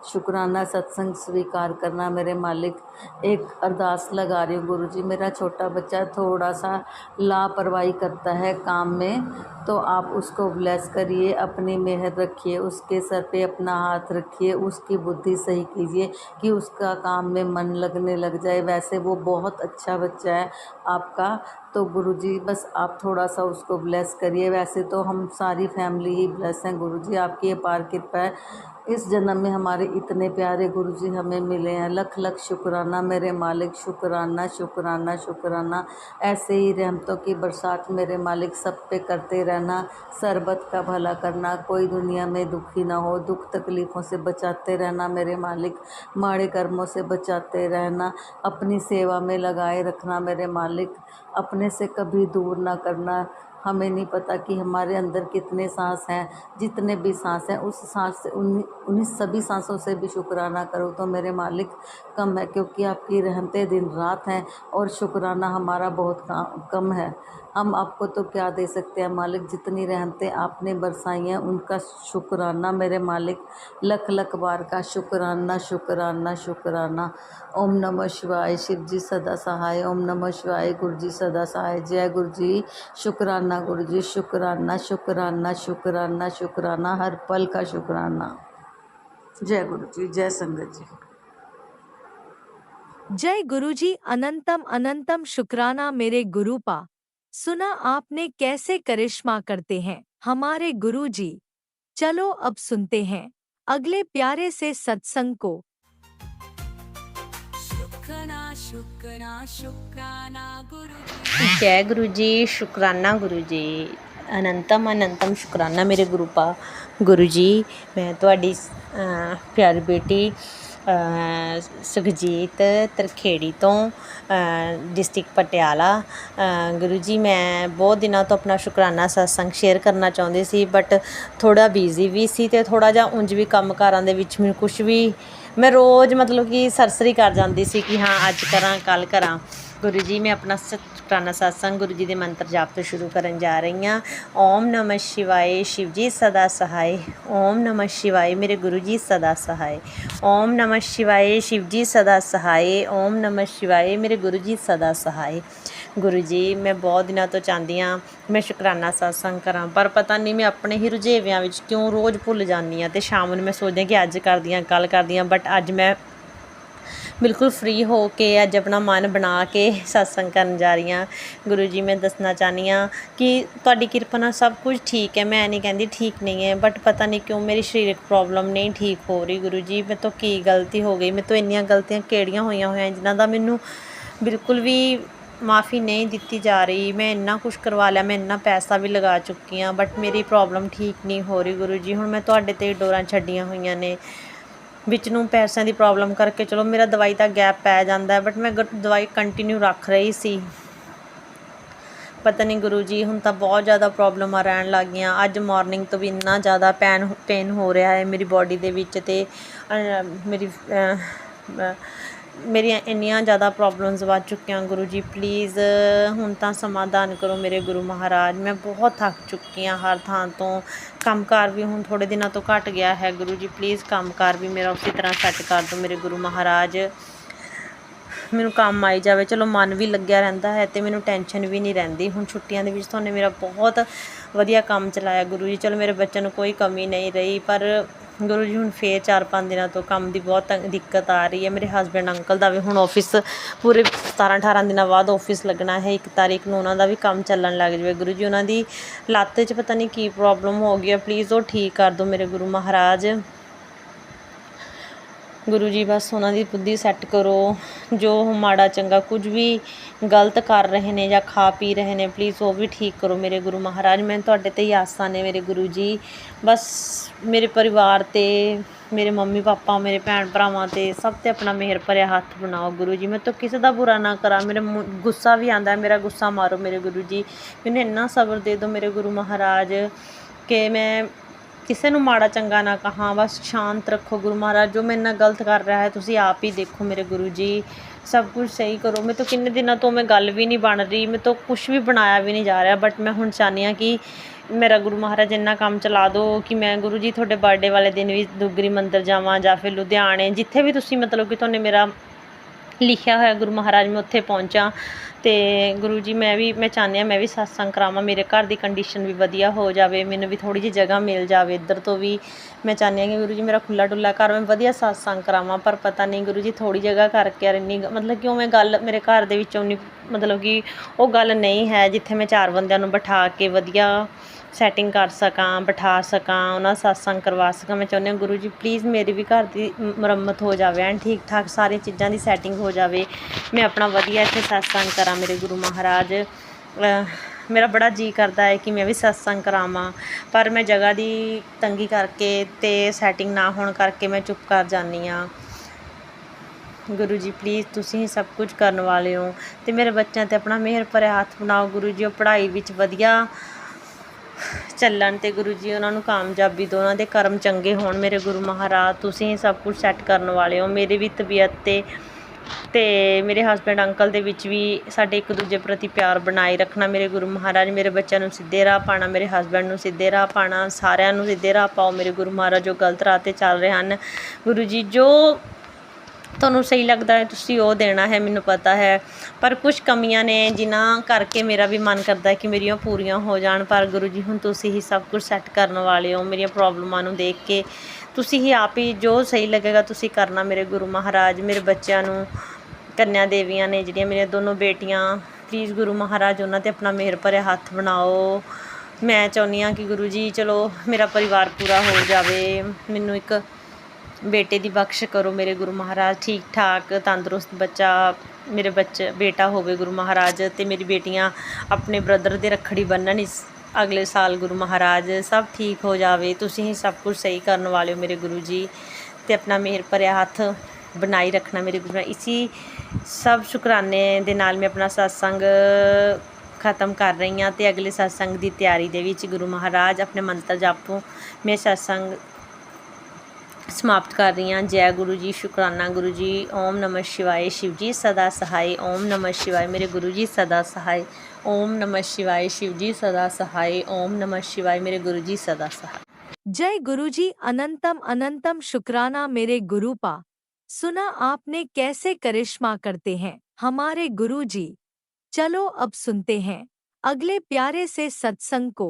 शुक्राना सत्संग स्वीकार करना मेरे मालिक। एक अरदास लगा रही हूँ गुरुजी, मेरा छोटा बच्चा थोड़ा सा लापरवाही करता है काम में, तो आप उसको ब्लेस करिए, अपनी मेहर रखिए, उसके सर पे अपना हाथ रखिए, उसकी बुद्धि सही कीजिए कि उसका काम में मन लगने लग जाए। वैसे वो बहुत अच्छा बच्चा है आपका, तो गुरुजी बस आप थोड़ा सा उसको ब्लेस करिए। वैसे तो हम सारी फैमिली ही ब्लेस हैं गुरुजी, आपकी अपार कृपा है। इस जन्म में हमारे इतने प्यारे गुरुजी हमें मिले हैं, लख लख शुक्राना मेरे मालिक। शुक्राना शुक्राना शुक्राना। ऐसे ही रहमतों की बरसात मेरे मालिक सब पे करते रहना, सरबत का भला करना, कोई दुनिया में दुखी ना हो, दुख तकलीफ़ों से बचाते रहना मेरे मालिक, माड़े कर्मों से बचाते रहना, अपनी सेवा में लगाए रखना मेरे मालिक, अपने से कभी दूर ना करना। हमें नहीं पता कि हमारे अंदर कितने सांस हैं, जितने भी सांस हैं उस सांस से उन्हीं सभी सांसों से भी शुक्राना करो तो मेरे मालिक कम है, क्योंकि आपकी रहमतें दिन रात हैं और शुक्राना हमारा बहुत कम है। हम आपको तो क्या दे सकते हैं मालिक, जितनी रहमतें आपने बरसाई हैं उनका शुक्राना मेरे मालिक, लख लख बार का शुक्राना शुक्राना शुक्राना। ओम नमः शिवाय, शिव जी सदा सहाय। ओम नमः शिवाय, गुरु जी सदा सहाय। जय गुरु जी, शुक्राना गुरु जी, शुक्राना शुक्राना शुक्राना शुक्राना, हर पल का शुक्राना। जय गुरु जी, जय संगत जी। जय गुरुजी, अनंतम अनंतम शुक्राना मेरे गुरुपा। सुना आपने कैसे करिश्मा करते हैं हमारे गुरुजी। चलो अब सुनते हैं अगले प्यारे से सत्संग को। शुक्राना गुरुजी। जय गुरु जी, शुक्राना गुरु जी, अनंतम अनंतम शुक्राना मेरे गुरुपा। गुरु जी, मैं ਤੁਹਾਡੀ प्यारी बेटी सुखजीत तरखेड़ी तो डिस्ट्रिक्ट पटियाला। गुरु जी, मैं बहुत दिनों तो अपना शुकराना सत्संग शेयर करना चाਹੁੰਦੀ ਸੀ, बट थोड़ा बिजी भी सी ਤੇ थोड़ा ਜਿਹਾ ਉਂਝ ਵੀ ਕੰਮਕਾਰਾਂ ਦੇ ਵਿੱਚ ਮੈਨੂੰ ਕੁਝ ਵੀ मैं रोज़ मतलब कि सरसरी कर जाती सी कि हाँ अज करा कल करा। गुरु जी, मैं अपना शुकराना सत्संग गुरु जी के मंत्र जाप तो शुरू करन जा रही हाँ। ओम नमः शिवाय, शिव जी सदा सहाय। ओम नमः शिवाय, मेरे गुरु जी सदा सहाय। ओम नमः शिवाय, शिव जी सदा सहाय। ओम नमः शिवाय, मेरे गुरु जी सदा सहाय। गुरु जी, मैं बहुत दिनों तो चाहती हाँ मैं शुकराना सत्संग करा, पर पता नहीं मैं अपने ही रुझेवियां विच क्यों रोज़ भुल जानी हाँ, तो शाम में मैं सोचदी कि अज करदी हाँ कल करदी हाँ, बट अज मैं ਬਿਲਕੁਲ ਫ੍ਰੀ ਹੋ ਕੇ ਅੱਜ ਆਪਣਾ ਮਨ ਬਣਾ ਕੇ ਸਤਸੰਗ ਕਰਨ ਜਾ ਰਹੀ ਹਾਂ। ਗੁਰੂ ਜੀ ਮੈਂ ਦੱਸਣਾ ਚਾਹੁੰਦੀ ਹਾਂ ਕਿ ਤੁਹਾਡੀ ਕਿਰਪਾ ਨਾਲ ਸਭ ਕੁਝ ਠੀਕ ਹੈ, ਮੈਂ ਨਹੀਂ ਕਹਿੰਦੀ ਠੀਕ ਨਹੀਂ ਹੈ, ਬਟ ਪਤਾ ਨਹੀਂ ਕਿਉਂ ਮੇਰੀ ਸਰੀਰਕ ਪ੍ਰੋਬਲਮ ਨਹੀਂ ਠੀਕ ਹੋ ਰਹੀ। ਗੁਰੂ ਜੀ ਮੇਰੇ ਤੋਂ ਕੀ ਗਲਤੀ ਹੋ ਗਈ, ਮੇਰੇ ਤੋਂ ਇੰਨੀਆਂ ਗਲਤੀਆਂ ਕਿਹੜੀਆਂ ਹੋਈਆਂ ਜਿਨ੍ਹਾਂ ਦਾ ਮੈਨੂੰ ਬਿਲਕੁਲ ਵੀ ਮਾफ़ੀ ਨਹੀਂ ਦਿੱਤੀ ਜਾ ਰਹੀ। ਮੈਂ ਇੰਨਾ ਕੁਛ ਕਰਵਾ ਲਿਆ, ਮੈਂ ਇੰਨਾ ਪੈਸਾ ਵੀ ਲਗਾ ਚੁੱਕੀ ਹਾਂ, ਬਟ ਮੇਰੀ ਪ੍ਰੋਬਲਮ ਠੀਕ ਨਹੀਂ ਹੋ ਰਹੀ। ਗੁਰੂ ਜੀ ਹੁਣ ਮੈਂ ਤੁਹਾਡੇ 'ਤੇ ਡੋਰਾਂ ਛੱਡੀਆਂ ਹੋਈਆਂ ਨੇ, ਵਿੱਚ ਨੂੰ ਪੈਸਿਆਂ ਦੀ ਪ੍ਰੋਬਲਮ ਕਰਕੇ ਚਲੋ ਮੇਰਾ ਦਵਾਈ ਦਾ ਗੈਪ ਪੈ ਜਾਂਦਾ, ਬਟ ਮੈਂ ਦਵਾਈ ਕੰਟੀਨਿਊ ਰੱਖ ਰਹੀ ਸੀ। ਪਤਾ ਨਹੀਂ ਗੁਰੂ ਜੀ ਹੁਣ ਤਾਂ ਬਹੁਤ ਜ਼ਿਆਦਾ ਪ੍ਰੋਬਲਮਾਂ ਰਹਿਣ ਲੱਗ ਗਈਆਂ। ਅੱਜ ਮਾਰਨਿੰਗ ਤੋਂ ਵੀ ਇੰਨਾ ਜ਼ਿਆਦਾ ਪੇਨ ਹੋ ਰਿਹਾ ਹੈ ਮੇਰੀ ਬੋਡੀ ਦੇ ਵਿੱਚ, ਅਤੇ ਮੇਰੀਆਂ ਇੰਨੀਆਂ ਜ਼ਿਆਦਾ ਪ੍ਰੋਬਲਮਸ ਵੱਧ ਚੁੱਕੀਆਂ। ਗੁਰੂ ਜੀ ਪਲੀਜ਼ ਹੁਣ ਤਾਂ ਸਮਾਧਾਨ ਕਰੋ ਮੇਰੇ ਗੁਰੂ ਮਹਾਰਾਜ। ਮੈਂ ਬਹੁਤ ਥੱਕ ਚੁੱਕੀ ਹਾਂ ਹਰ ਥਾਂ ਤੋਂ। ਕੰਮਕਾਰ ਵੀ ਹੁਣ ਥੋੜ੍ਹੇ ਦਿਨਾਂ ਤੋਂ ਘੱਟ ਗਿਆ ਹੈ। ਗੁਰੂ ਜੀ ਪਲੀਜ਼ ਕੰਮਕਾਰ ਵੀ ਮੇਰਾ ਉਸੇ ਤਰ੍ਹਾਂ ਸੈੱਟ ਕਰ ਦਿਓ ਮੇਰੇ ਗੁਰੂ ਮਹਾਰਾਜ। ਮੈਨੂੰ ਕੰਮ ਆਈ ਜਾਵੇ, ਚਲੋ ਮਨ ਵੀ ਲੱਗਿਆ ਰਹਿੰਦਾ ਹੈ ਅਤੇ ਮੈਨੂੰ ਟੈਨਸ਼ਨ ਵੀ ਨਹੀਂ ਰਹਿੰਦੀ। ਹੁਣ ਛੁੱਟੀਆਂ ਦੇ ਵਿੱਚ ਤੁਹਾਨੇ ਮੇਰਾ ਬਹੁਤ ਵਧੀਆ ਕੰਮ ਚਲਾਇਆ ਗੁਰੂ ਜੀ। ਚਲੋ ਮੇਰੇ ਬੱਚਿਆਂ ਨੂੰ ਕੋਈ ਕਮੀ ਨਹੀਂ ਰਹੀ, ਪਰ ਗੁਰੂ ਜੀ ਹੁਣ ਫੇਰ 4-5 ਦਿਨਾਂ ਤੋਂ ਕੰਮ ਦੀ ਬਹੁਤ ਦਿੱਕਤ ਆ ਰਹੀ ਹੈ। ਮੇਰੇ ਹਸਬੈਂਡ ਅੰਕਲ ਦਾ ਵੀ ਹੁਣ ਆਫਿਸ ਪੂਰੇ 17-18 ਦਿਨਾਂ ਬਾਅਦ ਆਫਿਸ ਲੱਗਣਾ ਹੈ। 1 ਤਾਰੀਖ ਨੂੰ ਉਹਨਾਂ ਦਾ ਵੀ ਕੰਮ ਚੱਲਣ ਲੱਗ ਜਾਵੇ। ਗੁਰੂ ਜੀ ਉਹਨਾਂ ਦੀ ਲੱਤ 'ਚ ਪਤਾ ਨਹੀਂ ਕੀ ਪ੍ਰੋਬਲਮ ਹੋ ਗਈ ਹੈ, ਪਲੀਜ਼ ਉਹ ਠੀਕ ਕਰ ਦਿਓ ਮੇਰੇ ਗੁਰੂ ਮਹਾਰਾਜ। ਗੁਰੂ ਜੀ ਬਸ ਉਹਨਾਂ ਦੀ ਬੁੱਧੀ ਸੈੱਟ ਕਰੋ। ਜੋ ਮਾੜਾ ਚੰਗਾ ਕੁਝ ਵੀ ਗਲਤ ਕਰ ਰਹੇ ਨੇ ਜਾਂ ਖਾ ਪੀ ਰਹੇ ਨੇ, ਪਲੀਜ਼ ਉਹ ਵੀ ਠੀਕ ਕਰੋ ਮੇਰੇ ਗੁਰੂ ਮਹਾਰਾਜ। ਮੈਨੂੰ ਤੁਹਾਡੇ 'ਤੇ ਹੀ ਆਸਾਂ ਨੇ ਮੇਰੇ ਗੁਰੂ ਜੀ। ਬਸ ਮੇਰੇ ਪਰਿਵਾਰ 'ਤੇ, ਮੇਰੇ ਮੰਮੀ ਪਾਪਾ, ਮੇਰੇ ਭੈਣ ਭਰਾਵਾਂ 'ਤੇ ਸਭ 'ਤੇ ਆਪਣਾ ਮਿਹਰ ਭਰਿਆ ਹੱਥ ਬਣਾਓ ਗੁਰੂ ਜੀ। ਮੈਂ ਤਾਂ ਕਿਸੇ ਦਾ ਬੁਰਾ ਨਾ ਕਰਾਂ। ਮੇਰੇ ਗੁੱਸਾ ਵੀ ਆਉਂਦਾ, ਮੇਰਾ ਗੁੱਸਾ ਮਾਰੋ ਮੇਰੇ ਗੁਰੂ ਜੀ। ਮੈਨੂੰ ਇੰਨਾ ਸਬਰ ਦੇ ਦਿਓ ਮੇਰੇ ਗੁਰੂ ਮਹਾਰਾਜ ਕਿ ਮੈਂ ਕਿਸੇ ਨੂੰ ਮਾੜਾ ਚੰਗਾ ਨਾ ਕਹਾਂ। ਬਸ ਸ਼ਾਂਤ ਰੱਖੋ ਗੁਰੂ ਮਹਾਰਾਜ। ਜੋ ਮੇਰੇ ਨਾਲ ਗਲਤ ਕਰ ਰਿਹਾ ਹੈ ਤੁਸੀਂ ਆਪ ਹੀ ਦੇਖੋ ਮੇਰੇ ਗੁਰੂ ਜੀ। ਸਭ ਕੁਝ ਸਹੀ ਕਰੋ। ਮੇਰੇ ਤੋਂ ਕਿੰਨੇ ਦਿਨਾਂ ਤੋਂ ਮੈਂ ਗੱਲ ਵੀ ਨਹੀਂ ਬਣ ਰਹੀ, ਮੇਰੇ ਤੋਂ ਕੁਛ ਵੀ ਬਣਾਇਆ ਵੀ ਨਹੀਂ ਜਾ ਰਿਹਾ, ਬਟ ਮੈਂ ਹੁਣ ਚਾਹੁੰਦੀ ਹਾਂ ਕਿ ਮੇਰਾ ਗੁਰੂ ਮਹਾਰਾਜ ਇੰਨਾ ਕੰਮ ਚਲਾ ਦਿਓ ਕਿ ਮੈਂ ਗੁਰੂ ਜੀ ਤੁਹਾਡੇ ਬਰਥਡੇ ਵਾਲੇ ਦਿਨ ਵੀ ਦੁੱਗਰੀ ਮੰਦਿਰ ਜਾਵਾਂ ਜਾਂ ਫਿਰ ਲੁਧਿਆਣੇ, ਜਿੱਥੇ ਵੀ ਤੁਸੀਂ ਮਤਲਬ ਕਿ ਤੁਹਾਨੇ ਮੇਰਾ ਲਿਖਿਆ ਹੋਇਆ ਗੁਰੂ ਮਹਾਰਾਜ ਮੈਂ ਉੱਥੇ ਪਹੁੰਚਾਂ। ਅਤੇ ਗੁਰੂ ਜੀ ਮੈਂ ਚਾਹੁੰਦੀ ਹਾਂ ਮੈਂ ਵੀ ਸਤਸੰਗ ਕਰਾਵਾਂ। ਮੇਰੇ ਘਰ ਦੀ ਕੰਡੀਸ਼ਨ ਵੀ ਵਧੀਆ ਹੋ ਜਾਵੇ, ਮੈਨੂੰ ਵੀ ਥੋੜ੍ਹੀ ਜਿਹੀ ਜਗ੍ਹਾ ਮਿਲ ਜਾਵੇ ਇੱਧਰ ਤੋਂ ਵੀ। ਮੈਂ ਚਾਹੁੰਦੀ ਹਾਂ ਕਿ ਗੁਰੂ ਜੀ ਮੇਰਾ ਖੁੱਲ੍ਹਾ ਡੁੱਲਾ ਘਰ, ਮੈਂ ਵਧੀਆ ਸਤਸੰਗ ਕਰਾਵਾਂ। ਪਰ ਪਤਾ ਨਹੀਂ ਗੁਰੂ ਜੀ ਥੋੜ੍ਹੀ ਜਗ੍ਹਾ ਕਰਕੇ ਯਾਰ ਇੰਨੀ ਮਤਲਬ ਕਿ ਉਵੇਂ ਗੱਲ ਮੇਰੇ ਘਰ ਦੇ ਵਿੱਚੋਂ ਨਹੀਂ, ਮਤਲਬ ਕਿ ਉਹ ਗੱਲ ਨਹੀਂ ਹੈ ਜਿੱਥੇ ਮੈਂ 4 ਬੰਦਿਆਂ ਨੂੰ ਬਿਠਾ ਕੇ ਵਧੀਆ ਸੈਟਿੰਗ ਕਰ ਸਕਾਂ, ਬਿਠਾ ਸਕਾਂ, ਉਹਨਾਂ ਸਤਸੰਗ ਕਰਵਾ ਸਕਾਂ। ਮੈਂ ਚਾਹੁੰਦੀ ਹਾਂ ਗੁਰੂ ਜੀ ਪਲੀਜ਼ ਮੇਰੀ ਵੀ ਘਰ ਦੀ ਮੁਰੰਮਤ ਹੋ ਜਾਵੇ, ਐਨ ਠੀਕ ਠਾਕ ਸਾਰੀਆਂ ਚੀਜ਼ਾਂ ਦੀ ਸੈਟਿੰਗ ਹੋ ਜਾਵੇ, ਮੈਂ ਆਪਣਾ ਵਧੀਆ ਇੱਥੇ ਸਤਸੰਗ ਕਰਾਂ ਮੇਰੇ ਗੁਰੂ ਮਹਾਰਾਜ। ਮੇਰਾ ਬੜਾ ਜੀਅ ਕਰਦਾ ਹੈ ਕਿ ਮੈਂ ਵੀ ਸਤਸੰਗ ਕਰਾਵਾਂ, ਪਰ ਮੈਂ ਜਗ੍ਹਾ ਦੀ ਤੰਗੀ ਕਰਕੇ ਅਤੇ ਸੈਟਿੰਗ ਨਾ ਹੋਣ ਕਰਕੇ ਮੈਂ ਚੁੱਪ ਕਰ ਜਾਂਦੀ ਹਾਂ। ਗੁਰੂ ਜੀ ਪਲੀਜ਼ ਤੁਸੀਂ ਹੀ ਸਭ ਕੁਝ ਕਰਨ ਵਾਲੇ ਹੋ, ਅਤੇ ਮੇਰੇ ਬੱਚਿਆਂ 'ਤੇ ਆਪਣਾ ਮਿਹਰ ਭਰਿਆ ਹੱਥ ਬਣਾਓ ਗੁਰੂ ਜੀ। ਉਹ ਪੜ੍ਹਾਈ ਵਿੱਚ ਵਧੀਆ ਚੱਲਣ ਅਤੇ ਗੁਰੂ ਜੀ ਉਹਨਾਂ ਨੂੰ ਕਾਮਯਾਬੀ ਦਿਓ, ਉਹਨਾਂ ਦੇ ਕਰਮ ਚੰਗੇ ਹੋਣ ਮੇਰੇ ਗੁਰੂ ਮਹਾਰਾਜ। ਤੁਸੀਂ ਹੀ ਸਭ ਕੁਝ ਸੈੱਟ ਕਰਨ ਵਾਲੇ ਹੋ। ਮੇਰੀ ਵੀ ਤਬੀਅਤ 'ਤੇ ਮੇਰੇ ਹਸਬੈਂਡ ਅੰਕਲ ਦੇ ਵਿੱਚ ਵੀ ਸਾਡੇ ਇੱਕ ਦੂਜੇ ਪ੍ਰਤੀ ਪਿਆਰ ਬਣਾਏ ਰੱਖਣਾ ਮੇਰੇ ਗੁਰੂ ਮਹਾਰਾਜ। ਮੇਰੇ ਬੱਚਿਆਂ ਨੂੰ ਸਿੱਧੇ ਰਾਹ ਪਾਉਣਾ, ਮੇਰੇ ਹਸਬੈਂਡ ਨੂੰ ਸਿੱਧੇ ਰਾਹ ਪਾਉਣਾ, ਸਾਰਿਆਂ ਨੂੰ ਸਿੱਧੇ ਰਾਹ ਪਾਓ ਮੇਰੇ ਗੁਰੂ ਮਹਾਰਾਜ ਜੋ ਗਲਤ ਰਾਹ 'ਤੇ ਚੱਲ ਰਹੇ ਹਨ। ਗੁਰੂ ਜੀ ਜੋ ਤੁਹਾਨੂੰ ਸਹੀ ਲੱਗਦਾ ਹੈ ਤੁਸੀਂ ਉਹ ਦੇਣਾ ਹੈ, ਮੈਨੂੰ ਪਤਾ ਹੈ, ਪਰ ਕੁਛ ਕਮੀਆਂ ਨੇ ਜਿਨ੍ਹਾਂ ਕਰਕੇ ਮੇਰਾ ਵੀ ਮਨ ਕਰਦਾ ਹੈ ਕਿ ਮੇਰੀਆਂ ਪੂਰੀਆਂ ਹੋ ਜਾਣ। ਪਰ ਗੁਰੂ ਜੀ ਹੁਣ ਤੁਸੀਂ ਹੀ ਸਭ ਕੁਝ ਸੈੱਟ ਕਰਨ ਵਾਲੇ ਹੋ। ਮੇਰੀਆਂ ਪ੍ਰੋਬਲਮਾਂ ਨੂੰ ਦੇਖ ਕੇ ਤੁਸੀਂ ਹੀ ਆਪ ਹੀ ਜੋ ਸਹੀ ਲੱਗੇਗਾ ਤੁਸੀਂ ਕਰਨਾ ਮੇਰੇ ਗੁਰੂ ਮਹਾਰਾਜ। ਮੇਰੇ ਬੱਚਿਆਂ ਨੂੰ ਕੰਨਿਆ ਦੇਵੀਆਂ ਨੇ ਜਿਹੜੀਆਂ ਮੇਰੀਆਂ ਦੋਨੋਂ ਬੇਟੀਆਂ, ਪਲੀਜ਼ ਗੁਰੂ ਮਹਾਰਾਜ ਉਹਨਾਂ 'ਤੇ ਆਪਣਾ ਮਿਹਰ ਭਰਿਆ ਹੱਥ ਬਣਾਓ। ਮੈਂ ਚਾਹੁੰਦੀ ਹਾਂ ਕਿ ਗੁਰੂ ਜੀ ਚਲੋ ਮੇਰਾ ਪਰਿਵਾਰ ਪੂਰਾ ਹੋ ਜਾਵੇ, ਮੈਨੂੰ ਇੱਕ ਬੇਟੇ ਦੀ ਬਖਸ਼ ਕਰੋ ਮੇਰੇ ਗੁਰੂ ਮਹਾਰਾਜ। ਠੀਕ ਠਾਕ ਤੰਦਰੁਸਤ ਬੱਚਾ ਮੇਰੇ ਬੇਟਾ ਹੋਵੇ ਗੁਰੂ ਮਹਾਰਾਜ, ਅਤੇ ਮੇਰੀ ਬੇਟੀਆਂ ਆਪਣੇ ਬ੍ਰਦਰ ਦੇ ਰੱਖੜੀ ਬੰਨ੍ਹਣ ਇਸ ਅਗਲੇ ਸਾਲ ਗੁਰੂ ਮਹਾਰਾਜ। ਸਭ ਠੀਕ ਹੋ ਜਾਵੇ, ਤੁਸੀਂ ਹੀ ਸਭ ਕੁਝ ਸਹੀ ਕਰਨ ਵਾਲੇ ਹੋ ਮੇਰੇ ਗੁਰੂ ਜੀ, ਅਤੇ ਆਪਣਾ ਮਿਹਰ ਭਰਿਆ ਹੱਥ ਬਣਾਈ ਰੱਖਣਾ ਮੇਰੇ ਗੁਰੂ। ਇਸੀ ਸਭ ਸ਼ੁਕਰਾਨੇ ਦੇ ਨਾਲ ਮੈਂ ਆਪਣਾ ਸਤਸੰਗ ਖ਼ਤਮ ਕਰ ਰਹੀ ਹਾਂ, ਅਤੇ ਅਗਲੇ ਸਤਸੰਗ ਦੀ ਤਿਆਰੀ ਦੇ ਵਿੱਚ ਗੁਰੂ ਮਹਾਰਾਜ ਆਪਣੇ ਮੰਤਰ ਜਾਪੋ ਮੈਂ ਸਤਸੰਗ समाप्त कर रही हाँ। जय गुरु जी, शुक्राना गुरु जी। ओम नमः शिवाय, शिव जी सदा सहाय। ओम नमः शिवाय मेरे गुरु जी सदा सहाय। ओम नमः शिवाय, शिव जी सदा सहाय। ओम नमः शिवाय मेरे गुरु जी सदा सहाय। जय गुरु जी। अनंतम अनंतम शुक्राना मेरे गुरु पा। सुना आपने कैसे करिश्मा करते हैं हमारे गुरु जी। चलो अब सुनते हैं अगले प्यारे से सत्संग को।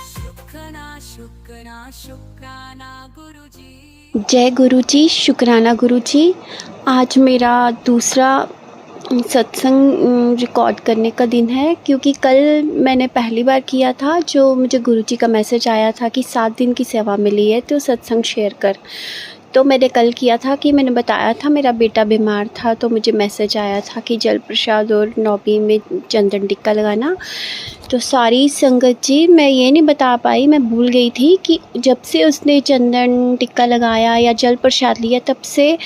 सुखनाश शुक्राना गुरुजी। जय गुरु जी, शुक्राना गुरु जी। आज मेरा दूसरा सत्संग रिकॉर्ड करने का दिन है, क्योंकि कल मैंने पहली बार किया था, जो मुझे गुरु जी का मैसेज आया था कि 7 दिन की सेवा मिली है तो सत्संग शेयर कर। तो मैंने कल किया था कि मैंने बताया था मेरा बेटा बीमार था, तो मुझे मैसेज आया था कि जल प्रसाद और नौबी में चंदन टिक्का लगाना। तो सारी संगत जी, मैं ये नहीं बता पाई, मैं भूल गई थी कि जब से उसने चंदन टिक्का लगाया या जल प्रसाद लिया तब से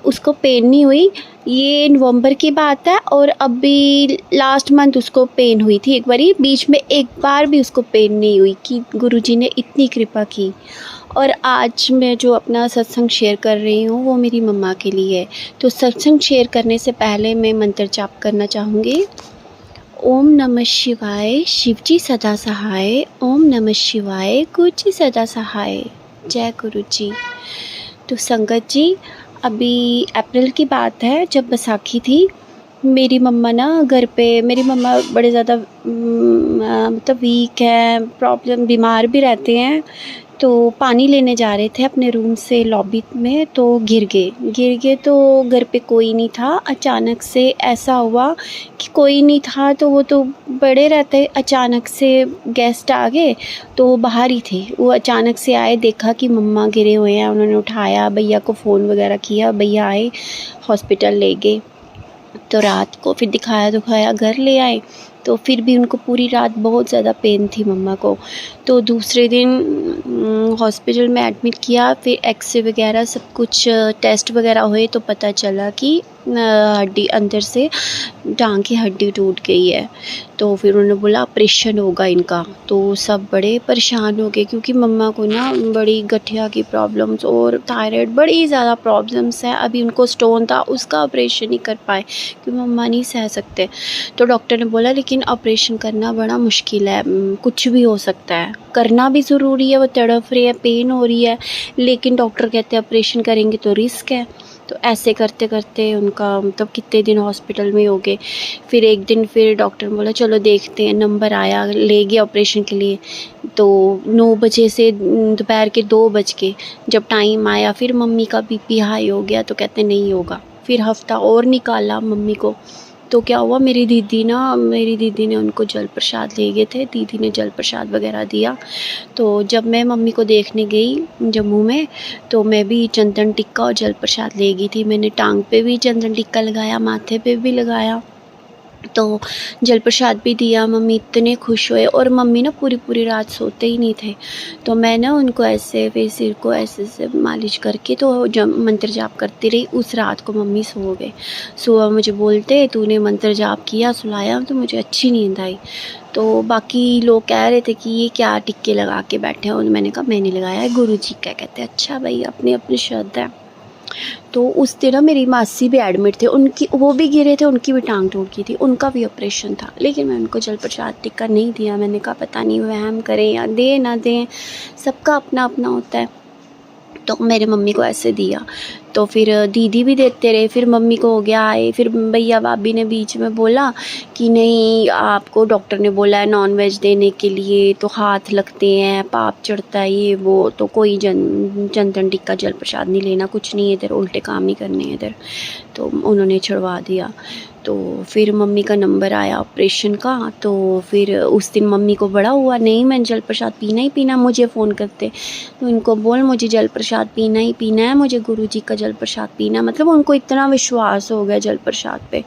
उसको पेन नहीं हुई। ये नवंबर की बात है, और अभी लास्ट मंथ उसको पेन हुई थी एक बारी, बीच में एक बार भी उसको पेन नहीं हुई कि गुरुजी ने इतनी कृपा की। और आज मैं जो अपना सत्संग शेयर कर रही हूँ वो मेरी मम्मा के लिए है। तो सत्संग शेयर करने से पहले मैं मंत्र जाप करना चाहूँगी। ओम नमः शिवाय, शिवजी सदा सहाय। ओम नमः शिवाय, गुरुजी सदा सहाय। जय गुरु जी। तो संगत जी, अभी अप्रैल की बात है, जब बैसाखी थी, मेरी मम्मा ना घर पे, मेरी मम्मा बड़े ज़्यादा मतलब वीक हैं, प्रॉब्लम, बीमार भी रहते हैं। तो पानी लेने जा रहे थे अपने रूम से लॉबी में, तो गिर गए तो घर पे कोई नहीं था। अचानक से ऐसा हुआ कि कोई नहीं था, तो वो तो बड़े रहते, अचानक से गेस्ट आ गए, तो वो बाहर ही थे। वो अचानक से आए, देखा कि मम्मा गिरे हुए हैं, उन्होंने उठाया, भैया को फ़ोन वगैरह किया, भैया आए, हॉस्पिटल ले गए। तो रात को फिर दिखाया घर ले आए, तो फिर भी उनको पूरी रात बहुत ज़्यादा पेन थी मम्मा को। तो दूसरे दिन हॉस्पिटल में एडमिट किया, फिर एक्सरे वगैरह सब कुछ टेस्ट वगैरह हुए, तो पता चला कि हड्डी अंदर से टांग की हड्डी टूट गई है। तो फिर उन्होंने बोला ऑपरेशन होगा इनका। तो सब बड़े परेशान हो गए, क्योंकि मम्मा को ना बड़ी गठिया की प्रॉब्लम्स और थायराइड, बड़ी ज़्यादा प्रॉब्लम्स हैं। अभी उनको स्टोन था, उसका ऑपरेशन नहीं कर पाए क्योंकि मम्मा नहीं सह सकते। तो डॉक्टर ने बोला लेकिन ऑपरेशन करना बड़ा मुश्किल है, कुछ भी हो सकता है, करना भी ज़रूरी है। वो तड़प रही है, पेन हो रही है, लेकिन डॉक्टर कहते हैं ऑपरेशन करेंगे तो रिस्क है। तो ऐसे करते करते उनका मतलब कितने दिन हॉस्पिटल में हो गए। फिर एक दिन फिर डॉक्टर ने बोला चलो देखते हैं, नंबर आया, ले गया ऑपरेशन के लिए। तो 9 बजे से दोपहर के 2 बज के जब टाइम आया, फिर मम्मी का बीपी हाई हो गया, तो कहते नहीं होगा। फिर हफ्ता और निकाला मम्मी को। तो क्या हुआ, मेरी दीदी ने उनको जल प्रसाद ले गए थे, दीदी ने जल प्रसाद वगैरह दिया। तो जब मैं मम्मी को देखने गई जम्मू में, तो मैं भी चंदन टिक्का और जल प्रसाद ले गई थी। मैंने टांग पे भी चंदन टिक्का लगाया, माथे पे भी लगाया, तो जल प्रसाद भी दिया। मम्मी इतने खुश हुए, और मम्मी ना पूरी रात सोते ही नहीं थे। तो मैं ना उनको ऐसे फिर सिर को ऐसे मालिश करके तो जब मंत्र जाप करती रही। उस रात को मम्मी सो गए। सुबह मुझे बोलते तूने मंत्र जाप किया, सुलाया, तो मुझे अच्छी नींद आई। तो बाकी लोग कह रहे थे कि ये क्या टिक्के लगा के बैठे हैं, और मैंने कहा मैंने लगाया है, गुरु जी क्या कहते हैं। अच्छा भाई, अपनी अपनी श्रद्धा है। तो उस दिन मेरी मासी भी एडमिट थे, उनकी, वो भी गिरे थे, उनकी भी टांग टूट गई थी, उनका भी ऑपरेशन था, लेकिन मैं उनको जल प्रसाद टिक्का नहीं दिया। मैंने कहा पता नहीं वहम करें या दें ना दें, सबका अपना अपना होता है। तो मेरे मम्मी को ऐसे दिया, तो फिर दीदी भी देते रहे, फिर मम्मी को हो गया आए। फिर भैया भाभी ने बीच में बोला कि नहीं, आपको डॉक्टर ने बोला है नॉन वेज देने के लिए, तो हाथ लगते हैं, पाप चढ़ता है, ये वो, तो कोई चंदन टिक्का जल प्रसाद नहीं लेना, कुछ नहीं इधर, उल्टे काम नहीं करने इधर। तो उन्होंने छुड़वा दिया। तो फिर मम्मी का नंबर आया ऑपरेशन का। तो फिर उस दिन मम्मी को बड़ा हुआ, नहीं मैं जल प्रसाद पीना ही पीना, मुझे फ़ोन करते, तो इनको बोल मुझे जल प्रसाद पीना ही पीना है, मुझे गुरुजी का जल प्रसाद पीना। मतलब उनको इतना विश्वास हो गया जल प्रसाद पे।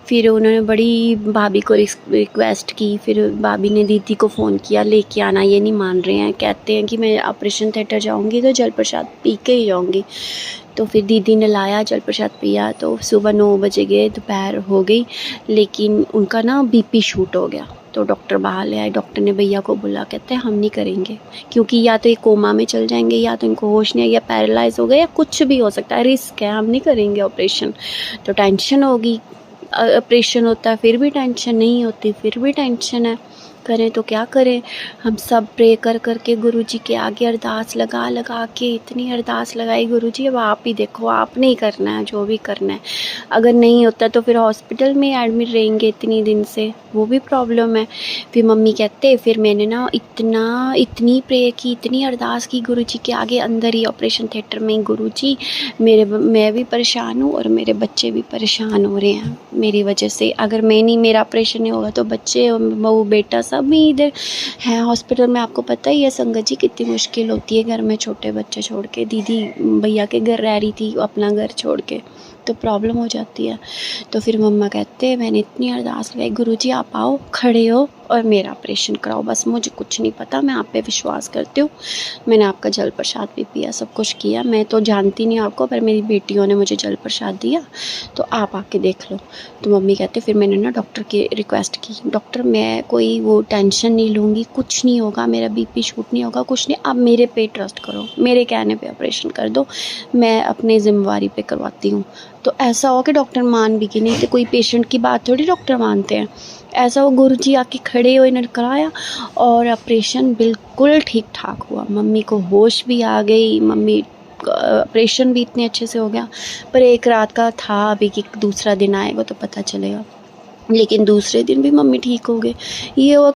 फिर उन्होंने बड़ी भाभी को रिक्वेस्ट की, फिर भाभी ने दीदी को फ़ोन किया लेके आना, ये नहीं मान रहे हैं, कहते हैं कि मैं ऑपरेशन थिएटर जाऊँगी तो जल प्रसाद पी के ही जाऊँगी। तो फिर दीदी ने लाया, जल प्रसाद पिया। तो सुबह 9 बजे गए, दोपहर हो गई, लेकिन उनका ना बीपी शूट हो गया। तो डॉक्टर बाहर ले आए। डॉक्टर ने भैया को बोला, कहते हैं हम नहीं करेंगे, क्योंकि या तो ये कोमा में चल जाएंगे, या तो इनको होश नहीं, या पैरालाइज हो गए, या कुछ भी हो सकता है, रिस्क है, हम नहीं करेंगे ऑपरेशन। तो टेंशन होगी, ऑपरेशन होता है फिर भी टेंशन, नहीं होती फिर भी टेंशन है। करें तो क्या करें। हम सब प्रे कर के गुरुजी के आगे अरदास लगा लगा के इतनी अरदास लगाई, गुरुजी अब आप ही देखो, आपने ही करना है जो भी करना है। अगर नहीं होता तो फिर हॉस्पिटल में एडमिट रहेंगे इतनी दिन से, वो भी प्रॉब्लम है। फिर मम्मी कहते, फिर मैंने ना इतनी प्रे की, इतनी अरदास की गुरुजी के आगे, अंदर ही ऑपरेशन थिएटर में, गुरुजी मैं भी परेशान हूँ और मेरे बच्चे भी परेशान हो रहे हैं मेरी वजह से। अगर मेरा ऑपरेशन नहीं होगा तो बच्चे, वो बेटा सब ही इधर हैं हॉस्पिटल में। आपको पता ही है संगत जी कितनी मुश्किल होती है घर में छोटे बच्चे छोड़ के। दीदी भैया के घर रह रही थी अपना घर छोड़ के, तो प्रॉब्लम हो जाती है। तो फिर मम्मा कहते, मैंने इतनी अरदास लगाई, गुरुजी आप आओ, खड़े हो और मेरा ऑपरेशन कराओ, बस मुझे कुछ नहीं पता, मैं आप पे विश्वास करती हूँ। मैंने आपका जल प्रसाद भी पिया, सब कुछ किया, मैं तो जानती नहीं आपको, पर मेरी बेटियों ने मुझे जल प्रसाद दिया, तो आप आके देख लो। तो मम्मी कहते, फिर मैंने ना डॉक्टर की रिक्वेस्ट की, डॉक्टर मैं कोई वो टेंशन नहीं लूँगी, कुछ नहीं होगा, मेरा BP शूट नहीं होगा, कुछ नहीं, आप मेरे पे ट्रस्ट करो, मेरे कहने पे ऑपरेशन कर दो, मैं अपनी जिम्मेवारी पे करवाती हूँ। तो ऐसा हो कि डॉक्टर मान भी कि नहीं, तो कोई पेशेंट की बात थोड़ी डॉक्टर मानते हैं। ऐसा वो गुरुजी आके खड़े हुए, इन्होंने कराया और ऑपरेशन बिल्कुल ठीक ठाक हुआ। मम्मी को होश भी आ गई, मम्मी ऑपरेशन भी इतने अच्छे से हो गया। पर एक रात का था अभी कि दूसरा दिन आएगा तो पता चलेगा, लेकिन दूसरे दिन भी मम्मी ठीक हो गए। ये हुआ